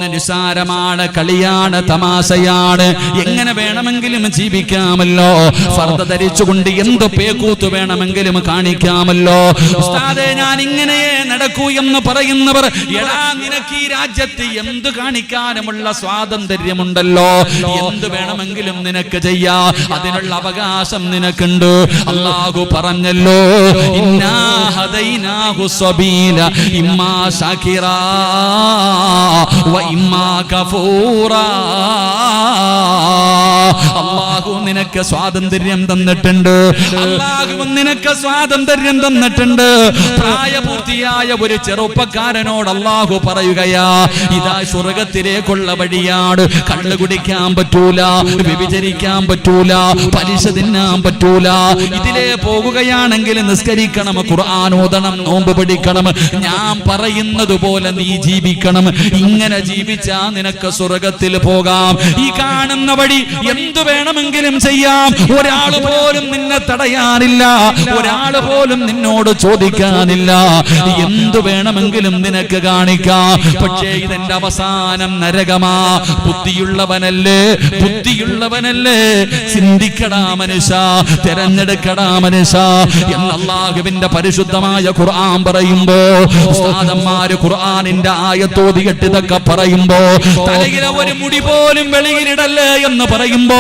ഇന്ന് നിസാരമാണ്, കളിയാണ്, തമാശയാണ്. എങ്ങനെ വേണമെങ്കിലും ജീവിക്കാമല്ലോ. ഫർദ ധരിച്ചുകൊണ്ട് എന്ത് പേക്കൂത്ത് വേണമെങ്കിലും കാണിക്കാമല്ലോ. ഉസ്താദേ ഞാൻ ഇങ്ങനെ നടക്കൂ എന്ന് പറയുന്നവർ, എടാ നിനക്ക് ഈ രാജ്യത്ത് എന്ത് കാണിക്കാനുമുള്ള സ്വാതന്ത്ര്യമുണ്ടല്ലോ. എന്ത് വേണമെങ്കിലും നിനക്ക് ചെയ്യാ, അതിനുള്ള അവകാശം നിനക്കുണ്ട്. അല്ലാഹു പറഞ്ഞല്ലോ, ഇന്നാ ഹദൈനാഹു സബീല ഇമ്മാ ശാകിറാ വ ഇമ്മാ കഫൂറാ. അല്ലാഹു നിനക്ക് സ്വാതന്ത്ര്യം തന്നിട്ടുണ്ട്. അല്ലാഹു നിനക്ക് സ്വാതന്ത്ര്യം തന്നിട്ടുണ്ട്. പ്രായപൂർത്തിയായ ഒരു ചെറുപ്പക്കാരനോട് അല്ലാഹു പറയുകയാ, ഇതാ സ്വർഗ്ഗത്തിലേക്കുള്ള വഴിയാണ്. കള്ളു കുടിക്കാൻ പറ്റൂല, വ്യഭിചരിക്കാൻ പറ്റൂല, പലിശ തിന്നാൻ പറ്റൂല. ഇതിലേ പോകുകയാണെങ്കിൽ നിസ്കരിക്കണം, ഖുർആൻ ഓതണം, നോമ്പ് പിടിക്കണം, ഞാൻ പറയുന്നത് പോലെ നീ ജീവിക്കണം. ഇങ്ങനെ ജീവിച്ചാ നിനക്ക് സ്വർഗ്ഗത്തിൽ പോകാം. ഈ കാണുന്ന വഴി എന്തു വേണമെങ്കിലും ചെയ്യാം. ഒരാൾ പോലും നിന്നെ തടയാനില്ല, ഒരാൾ പോലും നിന്നോട് ചോദിക്കാനില്ല. എന്തു വേണമെങ്കിലും നിനക്ക് കാണിക്കാം. പക്ഷേ ഇതെന്റെ അവസാനം നരകമാ. ബുദ്ധിയുള്ളവനല്ലേ, ബുദ്ധിയുള്ളവനല്ലേ, ചിന്തിക്കടാ മനുഷ്യ, തെരഞ്ഞെടുക്കടാ മനുഷ്യ എന്ന് അല്ലാഹുവിന്റെ പരിശുദ്ധമായ ഖുർആൻ പറയുമ്പോ, ഉസ്താദന്മാര് ഖുർആനിന്റെ ആയത്തോതിയിട്ട് ഇതൊക്കെ പറയുമ്പോ, തലയിലെ ഒരു മുടി പോലും വെളിയിലിടല്ലേ എന്ന് പറയുമ്പോ,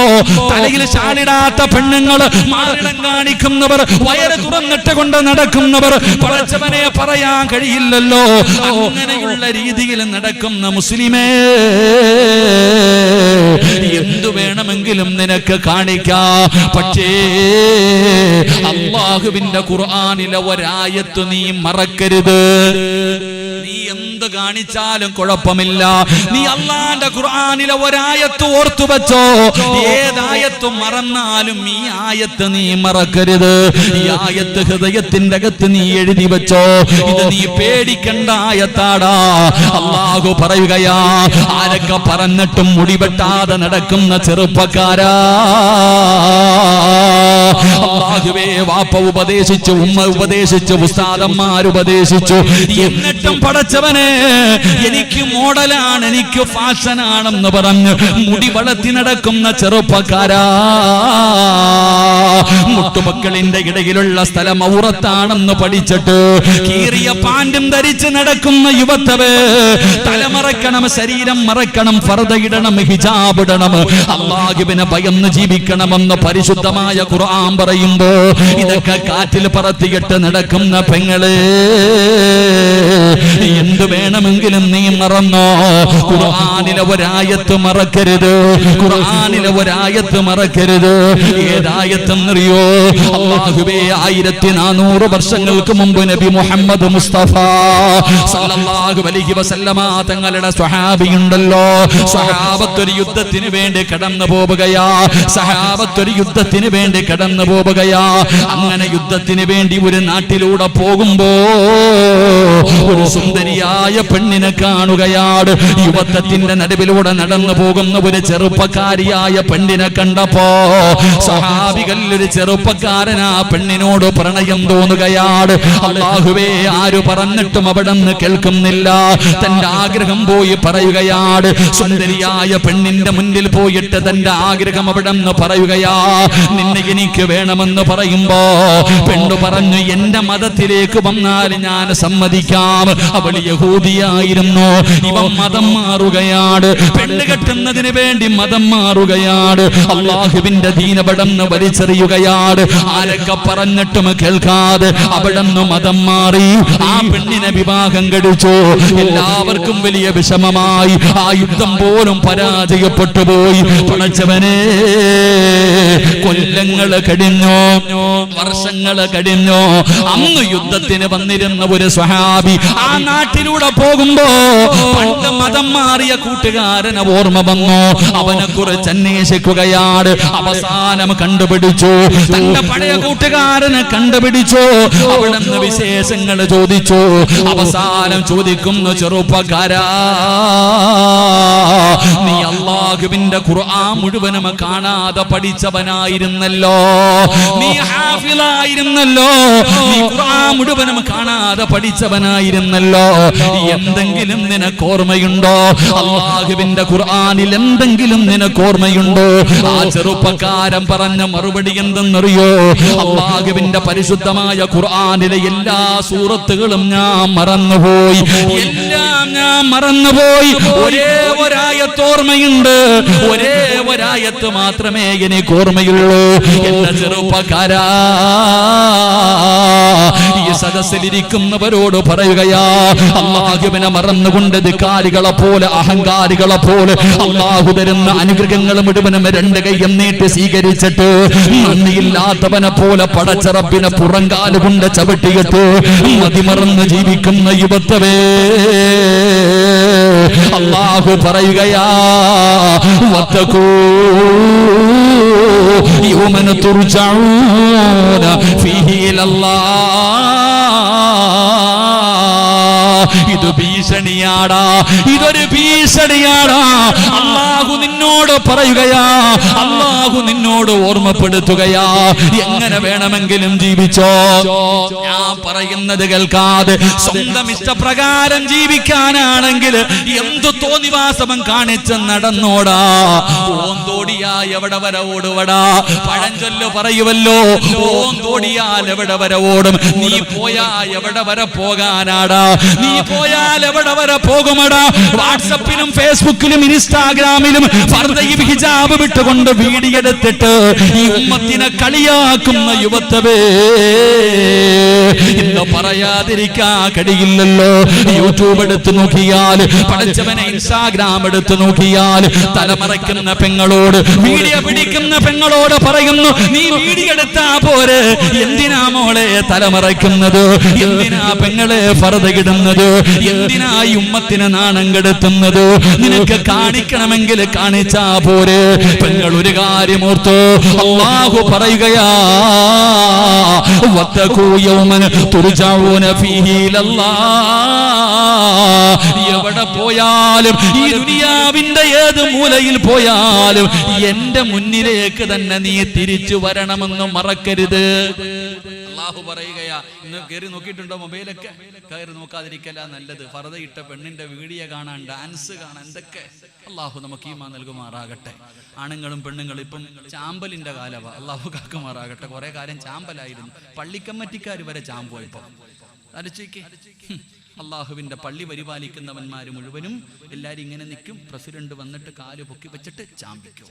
തലയിൽ ഷാളിടാത്ത പെണ്ണുങ്ങൾ, മാറിടം കാണിക്കുന്നവർ, വയറ് തുറന്നിട്ട് കൊണ്ട് നടക്കുന്നവർ, പടച്ചവനെ പറയാൻ കഴിയില്ലല്ലോ. അങ്ങനെയുള്ള രീതിയിൽ നടക്കുന്ന മുസ്ലിമേ, എന്തു വേണമെങ്കിലും നിനക്ക് കാണിക്കാം. പക്ഷേ അല്ലാഹുവിന്റെ ഖുർആനിലെ ഒരായത്ത് നീ മറക്കരുത്. നീ എന്ത് കാണിച്ചാലും കുഴപ്പമില്ല. നീ അല്ലാഹുവിന്റെ ഖുർആനിലെ ഒരായത്ത് ഓർത്തു വെച്ചോ. ഏതായത്ത് മറന്നാലും ഈ ആയത്ത് നീ മറക്കരുത്. ഈ ആയത്ത് ഹൃദയത്തിന്റെ അകത്ത് നീ എഴുതി വെച്ചോ. ഇത് നീ പേടിക്കേണ്ട ആയത്താടാ. അല്ലാഹു പറയുകയാ, ആരൊക്കെ പറഞ്ഞിട്ടും മുടിവെട്ടാതെ നടക്കുന്ന ചെറുപ്പക്കാരാ, അല്ലാഹുവേ വാപ്പ ഉപദേശിച്ചു, ഉമ്മ ഉപദേശിച്ചു, ഉസ്താദന്മാരുപദേശിച്ചു, എന്നിട്ടും പടച്ചവനെ എനിക്ക് മോഡലാണ്, എനിക്ക് ഫാഷനാണെന്ന് പറഞ്ഞ് മുടി വളർത്തി നടക്കുന്ന ചെറുപ്പക്കാരാ, മുട്ടുമക്കളിന്റെ ഇടയിലുള്ള സ്ഥലം ഔറത്താണെന്ന് പഠിച്ചിട്ട് കീറിയ പാൻറ്റും ധരിച്ച് നടക്കുന്ന യുവത്തവേ, തലമറക്കണം, ശരീരം മറക്കണം, ഫർദ ഇടണം, ഹിജാബ് ഇടണം, അല്ലാഹുവിനെ ഭയന്ന് ജീവിക്കണമെന്ന് പരിശുദ്ധമായ ഖുർആൻ പറയുമ്പോ, ഇതൊക്കെ കാറ്റിൽ പറത്തിയിട്ട് നടക്കുന്ന പെങ്ങളെ, എന്ത് വേണമെങ്കിലും നീ മറന്നോ. ഖുർആനിലെ ഒരായത്ത് മറക്കരുത്, ഖുർആനിലെ ഒരായത്ത് മറക്കരുത്. ഏതായത്തെന്നറിയോ? അല്ലാഹുവേ 1400 വർഷങ്ങൾക്ക് മുമ്പ് നബി മുഹമ്മദ് മുസ്തഫ സല്ലല്ലാഹു അലൈഹി വസല്ലമ തങ്ങളുടെ സ്വഹാബിയുണ്ടല്ലോ, സ്വഹാബത്തൊരു യുദ്ധത്തിന് വേണ്ടി കടന്നു പോവുകയാ, സഹാബത്തൊരു യുദ്ധത്തിന് വേണ്ടി കടന്നു പോവുകയാ. അങ്ങനെ യുദ്ധത്തിന് വേണ്ടി ഒരു നാട്ടിലൂടെ പോകുമ്പോ ഒരു സുന്ദരിയായ പെണ്ണിനെ കാണുകയാണ്. യുവത്വത്തിന്റെ നടുവിലൂടെ നടന്നു പോകുന്ന ഒരു ചെറുപ്പക്കാരിയായ പെണ്ണിനെ കണ്ടപ്പോ സഹാബികൾ ഒരു ചെറുപ്പക്കാരനാ പെണ്ണിനോട് പ്രണയം തോന്നുകയാണ്. അല്ലാഹുവേ, ആര് പറഞ്ഞിട്ടും അവിടെ നിന്ന് കേൾക്കുന്നില്ല. തന്റെ ആഗ്രഹം പോയി പറയുകയാണ്. സുന്ദരിയായ പെണ്ണിന്റെ മുന്നിൽ പോയിട്ട് തന്റെ ആഗ്രഹം അവിടെ നിന്ന് പറയുകയാ, നിന്നെ എനിക്ക് വേണമെന്ന് പറയുമ്പോ പെണ്ണു പറഞ്ഞു, എന്റെ മതത്തിലേക്ക് വന്നാൽ ഞാൻ സമ്മതിക്കാം. അവൾ യഹൂദിയായിരുന്നു. ഇവൻ മതം മാറുകയാണ്, പെണ്ണ് കെട്ടുന്നതിന് വേണ്ടി മതം മാറുകയാണ്, അല്ലാഹുവിന്റെ ദീൻ അവിടെന്ന് വലിച്ചെറിയുകയാണ്. ആരൊക്കെ പറഞ്ഞിട്ടും കേൾക്കാതെ അവിടെന്ന് മതം മാറി ആ പെണ്ണിനെ വിവാഹം കഴിച്ചു. എല്ലാവർക്കും വലിയ വിഷമമായി. ആ യുദ്ധം പോലും പരാജയപ്പെട്ടു പോയി. പടച്ചവനെ, കൊല്ലങ്ങൾ കഴിഞ്ഞു, വർഷങ്ങൾ കഴിഞ്ഞു. അന്ന് യുദ്ധത്തിന് വന്നിരുന്ന ഒരു സ്വഹാബി ആ നാട്ടിലൂടെ പോകുമ്പോ പണ്ട് മതം മാറിയ കൂട്ടുകാരനെ ഓർമ്മ വന്നു. അവനെ കുറിച്ച് അന്വേഷിക്കുകയാണ്. അവസാനം കണ്ടുപിടിച്ചു, തന്റെ പഴയ കൂട്ടുകാരനെ കണ്ടുപിടിച്ചു. അവിടെ നിന്ന് വിശേഷങ്ങൾ ചോദിച്ചു. അവസാനം ചോദിക്കുന്നു, ചെറുപ്പക്കാരാ, നീ അല്ലാഹു അല്ലാഹുവിന്റെ ഖുർആൻ മുഴുവനും കാണാതെ പഠിച്ചവനായിരുന്നല്ലോ, നീ ഹാഫിളായിരുന്നല്ലോ, നീ ഖുർആൻ മുഴുവനും കാണാതെ പഠിച്ചവനായിരുന്നല്ലോ. എന്തെങ്കിലും നിനക്ക് ഓർമ്മയുണ്ടോ? അല്ലാഹുവിന്റെ ഖുർആനിൽ എന്തെങ്കിലും നിനക്ക് ഓർമ്മയുണ്ടോ? ആ ചെറുപ്പക്കാരൻ പറഞ്ഞ മറുപടി എന്തെന്നറിയോ? അല്ലാഹുവിന്റെ പരിശുദ്ധമായ ഖുർആനിലെ എല്ലാ സൂറത്തുകളും ഞാൻ മറന്നുപോയി, എല്ലാം ഞാൻ മറന്നുപോയി. ഒരേ ഒരായത്ത് ഓർമ്മയുണ്ട്, ഒരേ ഒരായത്ത് മാത്രമേ എനിക്ക് ഓർമ്മയുള്ളൂ. എന്റെ ചെറുപ്പക്കാരാ, ഈ സദസ്സിലിരിക്കുന്നവരോട് പറയുകയാ, അല്ലാഹുവിനെ മറന്നുകൊണ്ട് ധിക്കാരികളെ പോലെ, അഹങ്കാരികളെ പോലെ അല്ലാഹു തരുന്ന അനുഗ്രഹങ്ങൾ മുഴുവനും രണ്ട് കൈയും നീട്ടി സ്വീകരിച്ചിട്ട് നന്ദിയില്ലാത്തവനെ പോലെ പടച്ച റബ്ബിനെ പുറങ്കാലുകൊണ്ട് ചവിട്ടിയിട്ട് മതിമറന്ന് ജീവിക്കുന്ന യുവത്വമേ, അല്ലാഹു പറയുകയാ, വത്തഖൂ യൗമൻ തുർജഊന ഫീഹി ഇലല്ലാഹ്. ഇത് ഭീഷണിയാടാ, ഇതൊരു ഭീഷണിയാടാ. അല്ലാഹു നിന്നോട് പറയുകയാ, അല്ലാഹു നിന്നോട് ഓർമ്മപ്പെടുത്തുകയാ, എങ്ങനെ വേണമെങ്കിലും ജീവിച്ചോ. ഞാൻ പറയുന്നത് കേൾക്കാതെ സ്വന്തം ഇഷ്ടപ്രകാരം ജീവിക്കാനാണെങ്കിൽ എന്തു തോന്നിവാസവും കാണിച്ച് നടന്നോടാ. ഓന്തോടിയാൽ എവിടെ വരെ ഓടുവടാ? പഴഞ്ചൊല്ല് പറയുവല്ലോ, ഓന്തോടിയാൽ എവിടെ വരെ ഓടും? നീ പോയാ എവിടെ വരെ പോകാനാടാ? നീ പോയാൽ എവിടെ വരെ പോകുമടാ? വാട്സപ്പിലും ഫേസ്ബുക്കിലും ഇൻസ്റ്റാഗ്രാമിലും ഫർദയും ഹിജാബ് വിട്ടുകൊണ്ട് വീഡിയോ എടുത്തിട്ട് ഈ ഉമ്മത്തിനെ കളിയാക്കുന്ന യുവത്വമേ, ഇന്ന് പറയാതിരിക്കാൻ കഴിയില്ലല്ലോ. യൂട്യൂബ് എടുത്തു നോക്കിയാൽ, പഠിച്ചവനെ ഇൻസ്റ്റാഗ്രാം എടുത്തു നോക്കിയാൽ, തലമറയ്ക്കുന്ന പെങ്ങളോട്, വീഡിയോ പിടിക്കുന്ന പെങ്ങളോട് പറയുന്നു, നീ വീഡിയോ എടുത്താ പോരെ, എന്തിനാ മോളെ തലമറയ്ക്കുന്നത്? എന്തിനാ പെങ്ങളെ ഫർദയിടുന്നത്? എന്തിനാ ഈ ഉമ്മത്തിനെ നാണം കെടുത്തുന്നത്? നിനക്ക് കാണിക്കണമെങ്കിൽ കാണിച്ചാ പോരെ. പെങ്ങൾ ഒരു കാര്യം ഓർത്തു, അല്ലാഹു പറയുകയാ, വത്തഖൂ യൗമൻ തുർജഊന ഫീഹി ഇലല്ലാഹ്. എവിടെ പോയാലും, ഈ ദുനിയാവിന്റെ ഏത് മൂലയിൽ പോയാലും എന്റെ മുന്നിലേക്ക് തന്നെ നീ തിരിച്ചു വരണമെന്ന് മറക്കരുത്. അല്ലാഹു പറയുകയാ. ഇന്ന് കയറി നോക്കിയിട്ടുണ്ടോ? മൊബൈലൊക്കെ കയറി നോക്കാതിരിക്കല നല്ലത്. ഫർദ ഇട്ട പെണ്ണിന്റെ വീഡിയോ കാണാൻ, ഡാൻസ് കാണാൻ, എന്തൊക്കെ. അല്ലാഹു നമുക്ക് ഈമാൻ നൽകുമാറാകട്ടെ. ആണുങ്ങളും പെണ്ണുങ്ങളും ഇപ്പം ചാമ്പലിന്റെ കാലവാ, അല്ലാഹു കാക്കുമാറാകട്ടെ. കുറെ കാലം ചാമ്പലായിരുന്നു, പള്ളിക്കമ്മറ്റിക്കാർ വരെ ചാമ്പോയപ്പോ. അരച്ചേക്ക് അള്ളാഹുവിന്റെ പള്ളി പരിപാലിക്കുന്നവന്മാർ മുഴുവനും എല്ലാരും ഇങ്ങനെ നിൽക്കും. പ്രസിഡന്റ് വന്നിട്ട് കാല് പൊക്കി വെച്ചിട്ട് ചാമ്പിക്കും.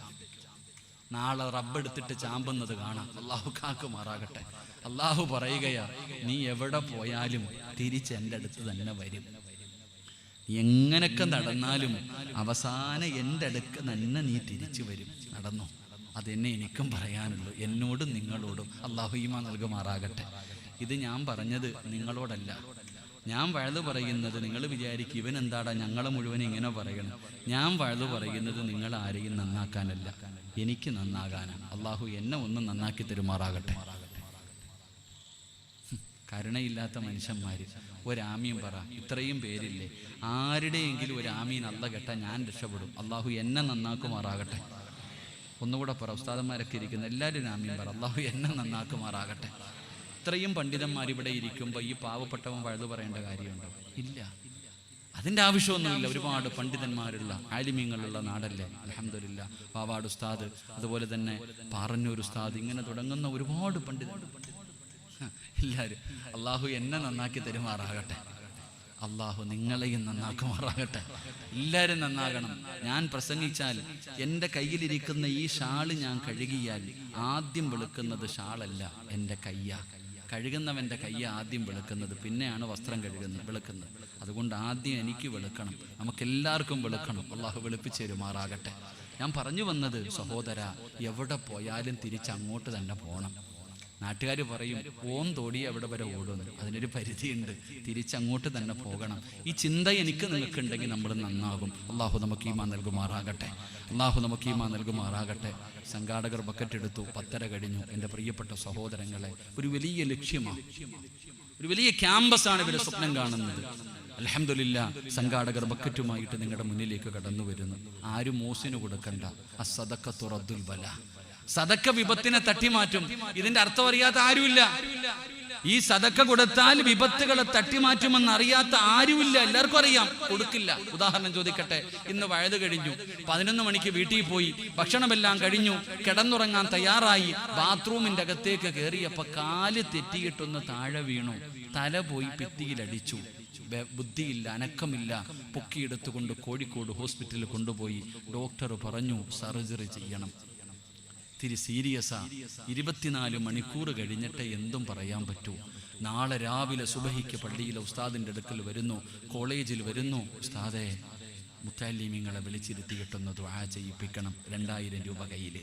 നാളെ റബ്ബെടുത്തിട്ട് ചാമ്പുന്നത് കാണാം. അള്ളാഹു കാക്കുമാറാകട്ടെ. അള്ളാഹു പറയുകയാ, നീ എവിടെ പോയാലും തിരിച്ച് എൻ്റെ അടുത്ത് തന്നെ വരും. എങ്ങനൊക്കെ നടന്നാലും അവസാനം എൻ്റെ അടുക്ക് തന്നെ നീ തിരിച്ചു വരും. നടന്നോ? അതെന്നെ എനിക്കും പറയാനുള്ളൂ, എന്നോടും നിങ്ങളോടും. അള്ളാഹു ഈമാൻ നൽകുമാറാകട്ടെ. ഇത് ഞാൻ പറഞ്ഞത് നിങ്ങളോടല്ല, ഞാൻ വഴുതു പറയുന്നത്. നിങ്ങൾ വിചാരിക്കും ഇവൻ എന്താടാ ഞങ്ങളെ മുഴുവൻ ഇങ്ങനെ പറയണം. ഞാൻ വഴുതു പറയുന്നത് നിങ്ങൾ ആരെയും നന്നാക്കാനല്ല, എനിക്ക് നന്നാകാനാണ്. അള്ളാഹു എന്നെ ഒന്നും നന്നാക്കി തരുമാറാകട്ടെ. കരുണയില്ലാത്ത മനുഷ്യന്മാര് ഒരാമീൻ പറ. ഇത്രയും പേരില്ലേ, ആരുടെയെങ്കിലും ഒരു ആമീൻ അല്ല കേട്ടാ ഞാൻ രക്ഷപ്പെടും. അള്ളാഹു എന്നെ നന്നാക്കുമാറാകട്ടെ. ഒന്നുകൂടെ പറ. ഉസ്താദന്മാരൊക്കെ ഇരിക്കുന്ന എല്ലാവരും ആമീൻ പറ. അള്ളാഹു എന്നെ നന്നാക്കുമാറാകട്ടെ. ഇത്രയും പണ്ഡിതന്മാർ ഇവിടെ ഇരിക്കുമ്പോൾ ഈ പാവപ്പെട്ടവൻ വഴുതു പറയേണ്ട കാര്യമുണ്ടോ? ഇല്ല, അതിൻ്റെ ആവശ്യമൊന്നുമില്ല. ഒരുപാട് പണ്ഡിതന്മാരുള്ള ആലിമീങ്ങളുള്ള നാടല്ലേ. അൽഹംദുലില്ലാ. പാവാട് ഉസ്താദ്, അതുപോലെ തന്നെ പാറന്നൂർ ഉസ്താദ്, ഇങ്ങനെ തുടങ്ങുന്ന ഒരുപാട് പണ്ഡിതന്മാർ എല്ലാവരും. അള്ളാഹു എന്നെ നന്നാക്കി തരുമാറാകട്ടെ. അള്ളാഹു നിങ്ങളെയും നന്നാക്കുമാറാകട്ടെ. എല്ലാവരും നന്നാകണം. ഞാൻ പ്രസംഗിച്ചാൽ എൻ്റെ കയ്യിലിരിക്കുന്ന ഈ ഷാള് ഞാൻ കഴുകിയാൽ ആദ്യം വെളുക്കുന്നത് ഷാളല്ല, എൻ്റെ കയ്യാ. കഴുകുന്നവൻ്റെ കയ്യ ആദ്യം വെളുക്കുന്നത്, പിന്നെയാണ് വസ്ത്രം വെളുക്കുന്നത്. അതുകൊണ്ട് ആദ്യം എനിക്ക് വെളുക്കണം, നമുക്കെല്ലാവർക്കും വെളുക്കണം. അള്ളാഹു വെളുപ്പിച്ച് തരുമാറാകട്ടെ. ഞാൻ പറഞ്ഞു വന്നത്, സഹോദര, എവിടെ പോയാലും തിരിച്ചങ്ങോട്ട് തന്നെ പോകണം. നാട്ടുകാർ പറയും ഓം തോടി എവിടെ വരെ ഓടുന്നു, അതിനൊരു പരിധിയുണ്ട്. തിരിച്ചങ്ങോട്ട് തന്നെ പോകണം. ഈ ചിന്ത എനിക്ക് നിങ്ങൾക്കുണ്ടെങ്കിൽ നമ്മൾ നന്നാകും. അള്ളാഹു നമുക്ക് ഈമാൻ നൽകുമാറാകട്ടെ. അള്ളാഹു നമുക്ക് ഈമാൻ നൽകുമാറാകട്ടെ. സംഘാടകർ ബക്കറ്റ് എടുത്തു, 10:30 കഴിഞ്ഞു. എൻ്റെ പ്രിയപ്പെട്ട സഹോദരങ്ങളെ, ഒരു വലിയ ലക്ഷ്യമാണ്. ഒരു വലിയ ക്യാമ്പസാണ് ഇവർ സ്വപ്നം കാണുന്നത്. അൽഹംദുലില്ലാ, സംഘാടകർ ബക്കറ്റുമായിട്ട് നിങ്ങളുടെ മുന്നിലേക്ക് കടന്നു വരുന്നു. ആരും മോസിന് കൊടുക്കണ്ട. അസ്സദഖത്തു റദ്ദുൽ ബലാ, സദക്ക വിപത്തിനെ തട്ടിമാറ്റും. ഇതിന്റെ അർത്ഥം അറിയാത്ത ആരുമില്ല. ഈ സദക്ക കൊടുത്താൽ വിപത്തുകളെ തട്ടിമാറ്റുമെന്ന് അറിയാത്ത ആരുമില്ല. എല്ലാവർക്കും അറിയാം, കൊടുക്കില്ല. ഉദാഹരണം ചോദിക്കട്ടെ, ഇന്ന് വഴുത് കഴിഞ്ഞു, 11 മണിക്ക് വീട്ടിൽ പോയി, ഭക്ഷണമെല്ലാം കഴിഞ്ഞു, കിടന്നുറങ്ങാൻ തയ്യാറായി, ബാത്റൂമിന്റെ അകത്തേക്ക് കയറിയപ്പോ കാല് തെറ്റിയിട്ടൊന്ന് താഴെ വീണു, തല പോയി ഭിത്തിയിലടിച്ചു, ബുദ്ധിയില്ല, അനക്കമില്ല. പൊക്കിയെടുത്തുകൊണ്ട് കോഴിക്കോട് ഹോസ്പിറ്റലിൽ കൊണ്ടുപോയി. ഡോക്ടർ പറഞ്ഞു സർജറി ചെയ്യണം. ഇത്തിരി സീരിയസാ. 24 മണിക്കൂർ കഴിഞ്ഞിട്ട് എന്തും പറയാൻ പറ്റൂ. നാളെ രാവിലെ സുബഹിക്ക് പള്ളിയിലെ ഉസ്താദിൻ്റെ അടുക്കൽ വരുന്നു, കോളേജിൽ വരുന്നു. ഉസ്താദെ, മുത്തല്ലിമീങ്ങളെ വിളിച്ചിരുത്തിയിട്ടൊന്ന് ദുആ ചെയ്യിപ്പിക്കണം, 2000 രൂപ കയ്യിൽ.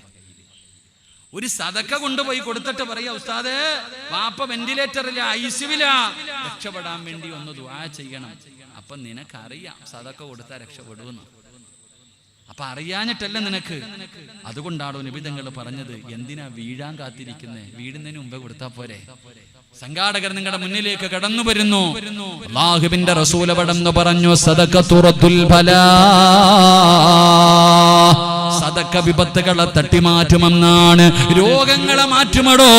ഒരു സദക്ക കൊണ്ടുപോയി കൊടുത്തിട്ട് പറയാ, ഉസ്താദേ വാപ്പ വെന്റിലേറ്ററില്ല, ഐസിയുവിലാ, രക്ഷപ്പെടാൻ വേണ്ടി ഒന്ന് ദുആ ചെയ്യണം. അപ്പൊ നിനക്കറിയാം സദക്ക കൊടുത്താൽ രക്ഷപ്പെടുമെന്ന്. അപ്പൊ അറിയാഞ്ഞിട്ടല്ല നിനക്ക്. അതുകൊണ്ടാണോ നബി തങ്ങൾ പറഞ്ഞത്, എന്തിനാ വീഴാൻ കാത്തിരിക്കുന്നേ, വീഴുന്നതിന് മുമ്പേ കൊടുത്താ പോരെ. സംഘാടകർ നിങ്ങളുടെ മുന്നിലേക്ക് കടന്നു വരുന്നു. അല്ലാഹുവിന്റെ റസൂൽ പടന്നു പറഞ്ഞു, സദഖത്തു റദ്ദുൽ ബലാ, സദക്ക വിപത്തുകളെ തട്ടിമാറ്റുമെന്നാണ്. രോഗങ്ങളെ മാറ്റുമടോ.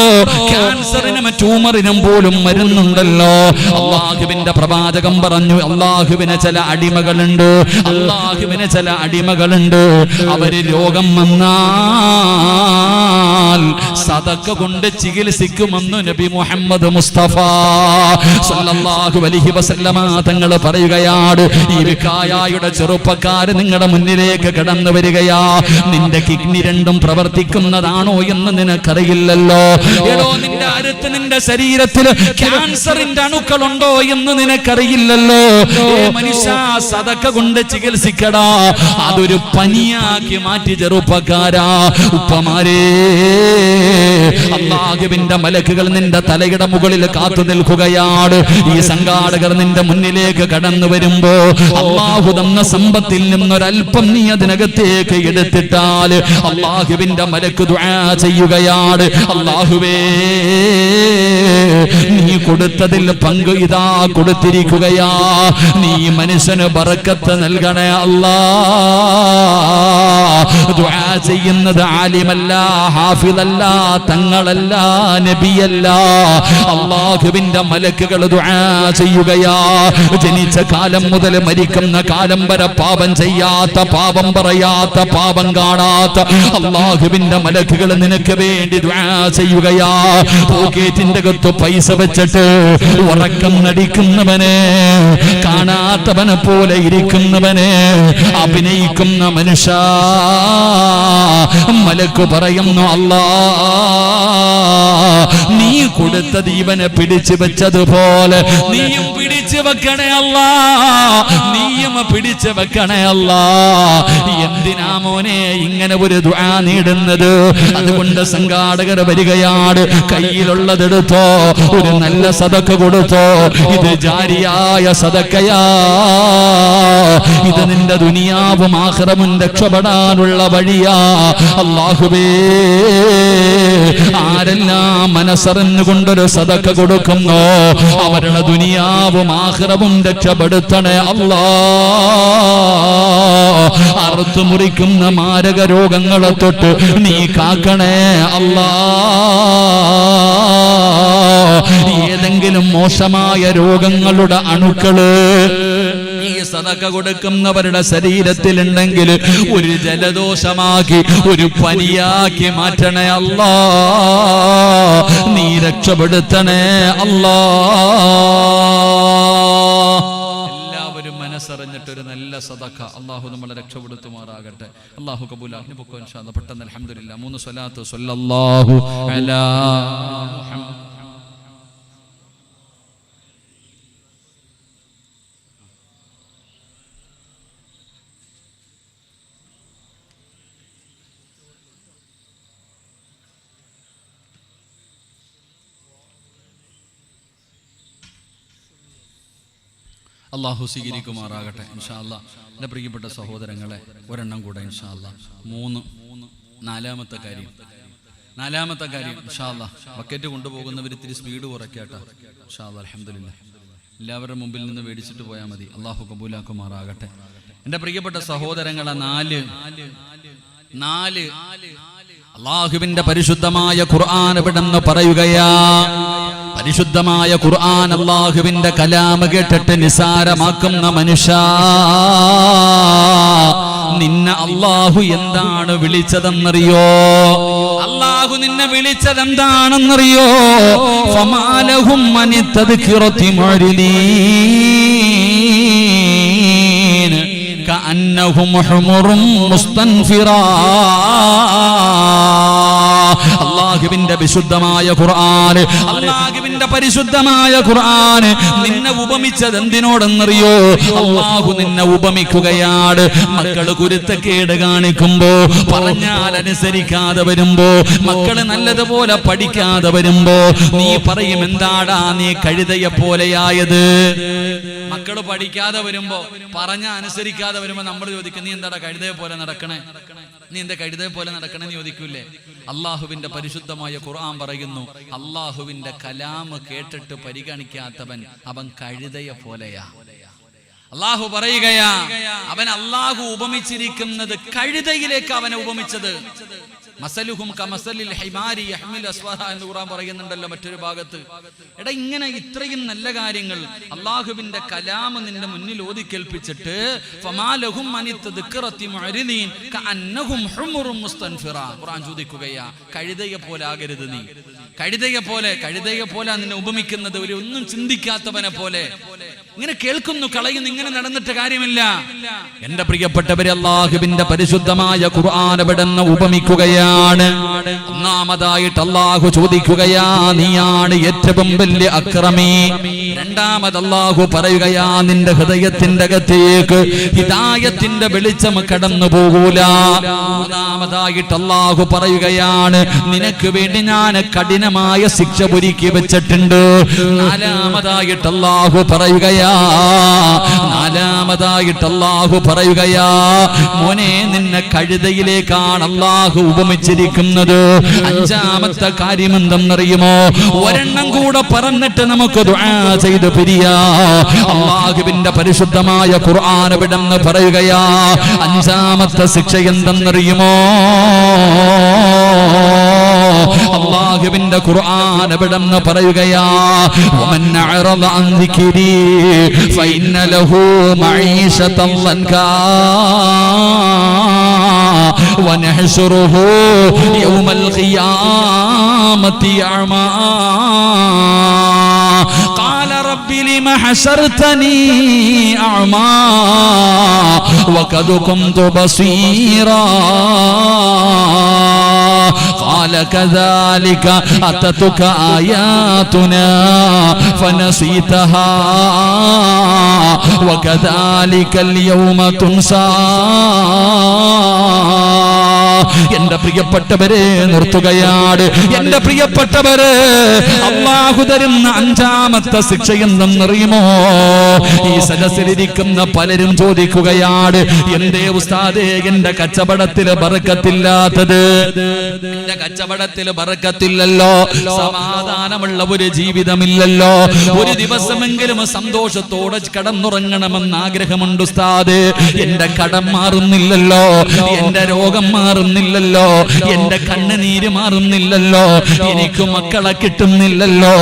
ക്യാൻസറിനും ട്യൂമറിനും പോലും മരുന്നുണ്ടല്ലോ. അല്ലാഹുവിന്റെ പ്രവാചകൻ പറഞ്ഞു, അല്ലാഹുവിന് ചില അടിമകളുണ്ട്, അല്ലാഹുവിന് ചില അടിമകളുണ്ട്. അവര് രോഗം വന്നാൽ സദക്ക കൊണ്ട് ചികിത്സിക്കുമെന്ന് നബി മുഹമ്മദ് മുസ്തഫ സല്ലല്ലാഹു അലൈഹി വസല്ലമ തങ്ങൾ പറയുകയാണ്. ഈ വിക്കായയുടെ ചെറുപ്പക്കാര് നിങ്ങളുടെ മുന്നിലേക്ക് കടന്നു വരികയാ. നിന്റെ കിഡ്നി രണ്ടും പ്രവർത്തിക്കുന്നതാണോ എന്ന് നിനക്കറിയില്ലല്ലോ. എടോ, നിന്റെ അടുത്ത് നിന്റെ ശരീരത്തിൽ ക്യാൻസറിന്റെ അണുക്കളുണ്ടോ എന്ന് നിനക്കറിയില്ലല്ലോ. മനുഷ്യ, സദക്ക കൊണ്ട് ചികിത്സിക്കടാ. അതൊരു പനിയാക്കി മാറ്റി ചെറുപ്പക്കാരാ. ഉപ്പമാരേ, അല്ലാഹുവിന്റെ മലക്കുകൾ നിന്റെ തലയുടെ മുകളിൽ കാത്തു നിൽക്കുകയാണ്. ഈ സംഘാടകർ നിന്റെ മുന്നിലേക്ക് കടന്നു വരുമ്പോ അല്ലാഹു തന്ന സമ്പത്തിൽ നിന്നൊരൽപ്പം നീ അതിനകത്തേക്ക് എടുത്തിട്ടാൽ അല്ലാഹുവിന്റെ മലക്ക് ദുആ ചെയ്യുകയാണ്. അല്ലാഹുവേ, നീ കൊടുത്തതിൽ പങ്ക് ഇതാ കൊടുത്തിരിക്കുകയാ. നീ മനുഷ്യന് ബറക്കത്ത് നൽകണേ അല്ലാ. ദുആ ചെയ്യുന്നത് ആലിമല്ല, ഹാഫിളല്ല, തങ്ങളല്ല, നബിയല്ല, അല്ലാഹുവിന്റെ മലക്കുകൾ ദുആ ചെയ്യുകയാ. ജനിച്ച കാലം മുതൽ മരിക്കുന്ന കാലം വരെ പാപം ചെയ്യാത്ത, പാപം പറയാത്ത, പാപം കാണാത്ത അല്ലാഹുവിന്റെ മലക്കുകൾ നിനക്ക് വേണ്ടി ദുആ ചെയ്യുകയാ. പോക്കറ്റിന്റെ അകത്ത് പൈസ വെച്ചിട്ട് ഉറക്കം നടിക്കുന്നവനെ, കാണാത്തവനെ പോലെ ഇരിക്കുന്നവനെ, അഭിനയിക്കുന്ന മനുഷ്യ, മലക്ക് പറയുന്നു, അല്ലാ, നീ കൊടുത്തത് ഇവനെ പിടിച്ചു വെച്ചതുപോലെ നീയും പിടിച്ചു വെക്കണേ അല്ലാ, നീയും പിടിച്ചു വെക്കണേ അല്ലാ. എന്തിനാ മോനെ ഇങ്ങനെ ഒരു ദുആ നീടുന്നത്? അതുകൊണ്ട് സംഘാടകർ വരികയാണ്. കയ്യിലുള്ളതെടുത്തോ, ഒരു നല്ല സദക്ക കൊടുത്തോ. ഇത് ജാരിയായ സദക്കയാ. ഇത് നിന്റെ ദുനിയാവും ആഖിറവും രക്ഷപ്പെടാനുള്ള വഴിയാ. അല്ലാഹുവേ, ആരെല്ലാം മനസ്സറിഞ്ഞുകൊണ്ടൊരു സദക്ക കൊടുക്കുന്നോ അവരുടെ ദുനിയാവും ആഖിറവും രക്ഷപ്പെടുത്തണേ അല്ലാ. അറുത്തു മുറിക്കുന്ന മാരക രോഗങ്ങളെ തൊട്ട് നീ കാക്കണേ അല്ലാ. ഏതെങ്കിലും മോശമായ രോഗങ്ങളുടെ അണുക്കള് ഈ സദക്ക കൊടുക്കുന്നവരുടെ ശരീരത്തിലുണ്ടെങ്കിൽ ഒരു ജലദോഷമാക്കി, ഒരു പനിയാക്കി മാറ്റണേ അല്ലാ. നീ രക്ഷപ്പെടുത്തണേ അല്ലാ. എല്ലാവരും മനസ്സറിഞ്ഞിട്ടൊരു നല്ല സദക്ക അല്ലാഹു നമ്മളെ രക്ഷപ്പെടുത്തുമാറാകട്ടെ. അല്ലാഹു കബൂലാക്കി പൊക്കോ ഇൻഷാ അല്ലാഹ്. പെട്ടെന്ന് അൽഹംദുലില്ലാ 3 സ്വലാത്ത് സ്വല്ലല്ലാഹു അലാ മുഹമ്മദ്. അള്ളാഹു സ്വീകരിക്കുമാറാകട്ടെ ഇൻഷാ അല്ലാഹ്. എൻ്റെ പ്രിയപ്പെട്ട സഹോദരങ്ങളെ, ഒരെണ്ണം കൂടെ ഇൻഷാ അല്ലാഹ്. 4-ാമത്തെ കാര്യം, നാലാമത്തെ കാര്യം ഇൻഷാ അല്ലാഹ് ബക്കറ്റ് കൊണ്ടുപോകുന്നവർ ഇത്തിരി സ്പീഡ് കുറയ്ക്കാട്ടോ ഇൻഷാ അല്ലാഹ്. അൽഹംദുലില്ലാഹ്. എല്ലാവരുടെ മുമ്പിൽ നിന്ന് മേടിച്ചിട്ട് പോയാൽ മതി. അള്ളാഹു കബൂലാക്കുമാറാകട്ടെ. എൻ്റെ പ്രിയപ്പെട്ട സഹോദരങ്ങളെ, നാല് അള്ളാഹുവിന്റെ പരിശുദ്ധമായ ഖുർആൻ ഇവിടെന്ന് പറയുകയാ. പരിശുദ്ധമായ ഖുർആൻ അള്ളാഹുവിന്റെ കലാമ കേട്ടിട്ട് നിസാരമാക്കുന്ന മനുഷ്യ, നിന്നെ അള്ളാഹു എന്താണ് വിളിച്ചതെന്നറിയോ? അള്ളാഹു നിന്നെ വിളിച്ചതെന്താണെന്നറിയോ? ഫമാലഹും അനിത്തദ്കിറതി മുഅ്രിദീൻ കഅന്നഹും ഹുമുറും മുസ്തൻഫിറാ. അള്ളാഹുവിന്റെ വിശുദ്ധമായ ഖുർആൻ, അള്ളാഹുവിന്റെ പരിശുദ്ധമായ ഖുർആൻ നിന്നെ ഉപമിച്ചത് എന്തിനോടെന്നറിയോ? അള്ളാഹു നിന്നെ ഉപമിക്കുകയാണ്. മക്കള് കുരുത്തക്കേട് കാണിക്കുമ്പോ, പറഞ്ഞാൽ അനുസരിക്കാതെ വരുമ്പോ, മക്കള് നല്ലതുപോലെ പഠിക്കാതെ വരുമ്പോ നീ പറയും, എന്താടാ നീ കഴുതയെ പോലെയായത്? മക്കള് പഠിക്കാതെ വരുമ്പോ, പറഞ്ഞ അനുസരിക്കാതെ വരുമ്പോ നമ്മൾ ചോദിക്കും, നീ എന്താടാ കഴുതയെ പോലെ നടക്കണേ? നീ എന്താ കഴുതയെ പോലെ നടക്കണെന്ന് ചോദിക്കൂലേ? അള്ളാഹുവിന്റെ പരിശുദ്ധമായ ഖുർആൻ പറയുന്നു, അള്ളാഹുവിന്റെ കലാമ് കേട്ടിട്ട് പരിഗണിക്കാത്തവൻ അവൻ കഴുതയെ പോലെയാ. അള്ളാഹു പറയുകയാ, അവൻ അള്ളാഹു ഉപമിച്ചിരിക്കുന്നത് കഴുതയിലേക്ക് അവനെ ഉപമിച്ചത്. മസലുഹും കമസലിൽ ഹിമാരി യഹ്മിൽ അസ്വഹ എന്ന് ഖുർആൻ പറയുന്നുണ്ടല്ലോ മറ്റൊരു ഭാഗത്ത്. എടാ, ഇങ്ങനെ ഇത്രയും നല്ല കാര്യങ്ങൾ അള്ളാഹുവിന്റെ കലാം നിന്റെ മുന്നിൽ ഓതി കേൾപ്പിച്ചിട്ട് ഫമാലഹും അനിത്തദ്കിറതി മുഅ്രിദീൻ കഅന്നഹും ഹുമുറും മുസ്തൻഫിറാ. ഖുർആൻ ചോദിക്കുകയാ, കഴുതയെ പോലെ ആകരുത് നീ. കഴുതയെ പോലെ നിന്നെ ഉപമിക്കുന്നത് ഒരു ഒന്നും ചിന്തിക്കാത്തവനെ പോലെ. ഇങ്ങനെ കേൾക്കുന്നു, കളയുന്നു, ഇങ്ങനെ നടന്നിട്ട് കാര്യമില്ല. എന്റെ പ്രിയപ്പെട്ടവരെ, അള്ളാഹുവിന്റെ പരിശുദ്ധമായ ഖുർആൻ ഇവിടെന്ന് ഉപമിക്കുകയാണ്. ഒന്നാമതായിട്ട് അള്ളാഹു ചോദിക്കുകയാ, നീയാണ് ഏറ്റവും വലിയ അക്രമി. രണ്ടാമത് അള്ളാഹു പറയുകയാ, നിന്റെ ഹൃദയത്തിന്റെ അകത്തേക്ക് ഹിദായത്തിന്റെ വെളിച്ചം കടന്നു പോകൂല. മൂന്നാമതായിട്ട് അള്ളാഹു പറയുകയാണ്, നിനക്ക് വേണ്ടി ഞാൻ കഠിനമായ ശിക്ഷ ഒരുക്കി വെച്ചിട്ടുണ്ട്. നാലാമതായിട്ട് അള്ളാഹു പറയുകയാ, മോനെ നിന്നെ കഴുതയിലേക്കാണ് അള്ളാഹു ഉപമിച്ചിരിക്കുന്നത്. അഞ്ചാമത്തെ കാര്യം എന്തെന്നറിയുമോ? ഒരെണ്ണം കൂടെ പറഞ്ഞിട്ട് നമുക്ക് ദുആ ചെയ്ത് പിരിയാ. അള്ളാഹുവിന്റെ പരിശുദ്ധമായ ഖുർആൻ ഇവിടെന്ന് പറയുകയാ, അഞ്ചാമത്തെ ശിക്ഷ എന്തെന്നറിയുമോ? അള്ളാഹുവിന്റെ ഖുർആൻ ഇവിടെന്ന് പറയുകയാ, വമൻ അഅറദ അൻ ദിക്രി ഫഇന്ന ലഹു മഈശതൻ ലൻകാ വനഹ്ശുറുഹു യൗമൽ ഖിയാമത്തി അഅമാ ഖാല റബ്ബി ലിമ ഹശർതനി അഅമാ വഖദ് കുന്തു ബസീറാ قال كذلك أتتك آياتنا فنسيتها وكذلك اليوم تنسى. എന്റെ പ്രിയപ്പെട്ടവരെ, നിർത്തുകയാണ്. എന്റെ പ്രിയപ്പെട്ടവരെ, അള്ളാഹു തരുന്ന അഞ്ചാമത്തെ ശിക്ഷ എന്തെന്നറിയുമോ? ഈ സദസ്സിലിരിക്കുന്ന പലരും ചോദിക്കുകയാണ്, എന്തേ ഉസ്താദേ എന്റെ കച്ചവടത്തില് ബറക്കത്തില്ലാത്തത്? എന്റെ കച്ചവടത്തില് ബറക്കത്തില്ലല്ലോ, സമാധാനമുള്ള ഒരു ജീവിതമില്ലല്ലോ, ഒരു ദിവസമെങ്കിലും സന്തോഷത്തോടെ കടന്നുറങ്ങണമെന്ന് ആഗ്രഹമുണ്ട് ഉസ്താദ്. എന്റെ കടം മാറുന്നില്ലല്ലോ, എന്റെ രോഗം മാറുന്നില്ലല്ലോ, എന്റെ കണ്ണുനീര് മാറുന്നില്ലല്ലോ, എനിക്ക് മക്കളെ കിട്ടുന്നില്ലല്ലോ,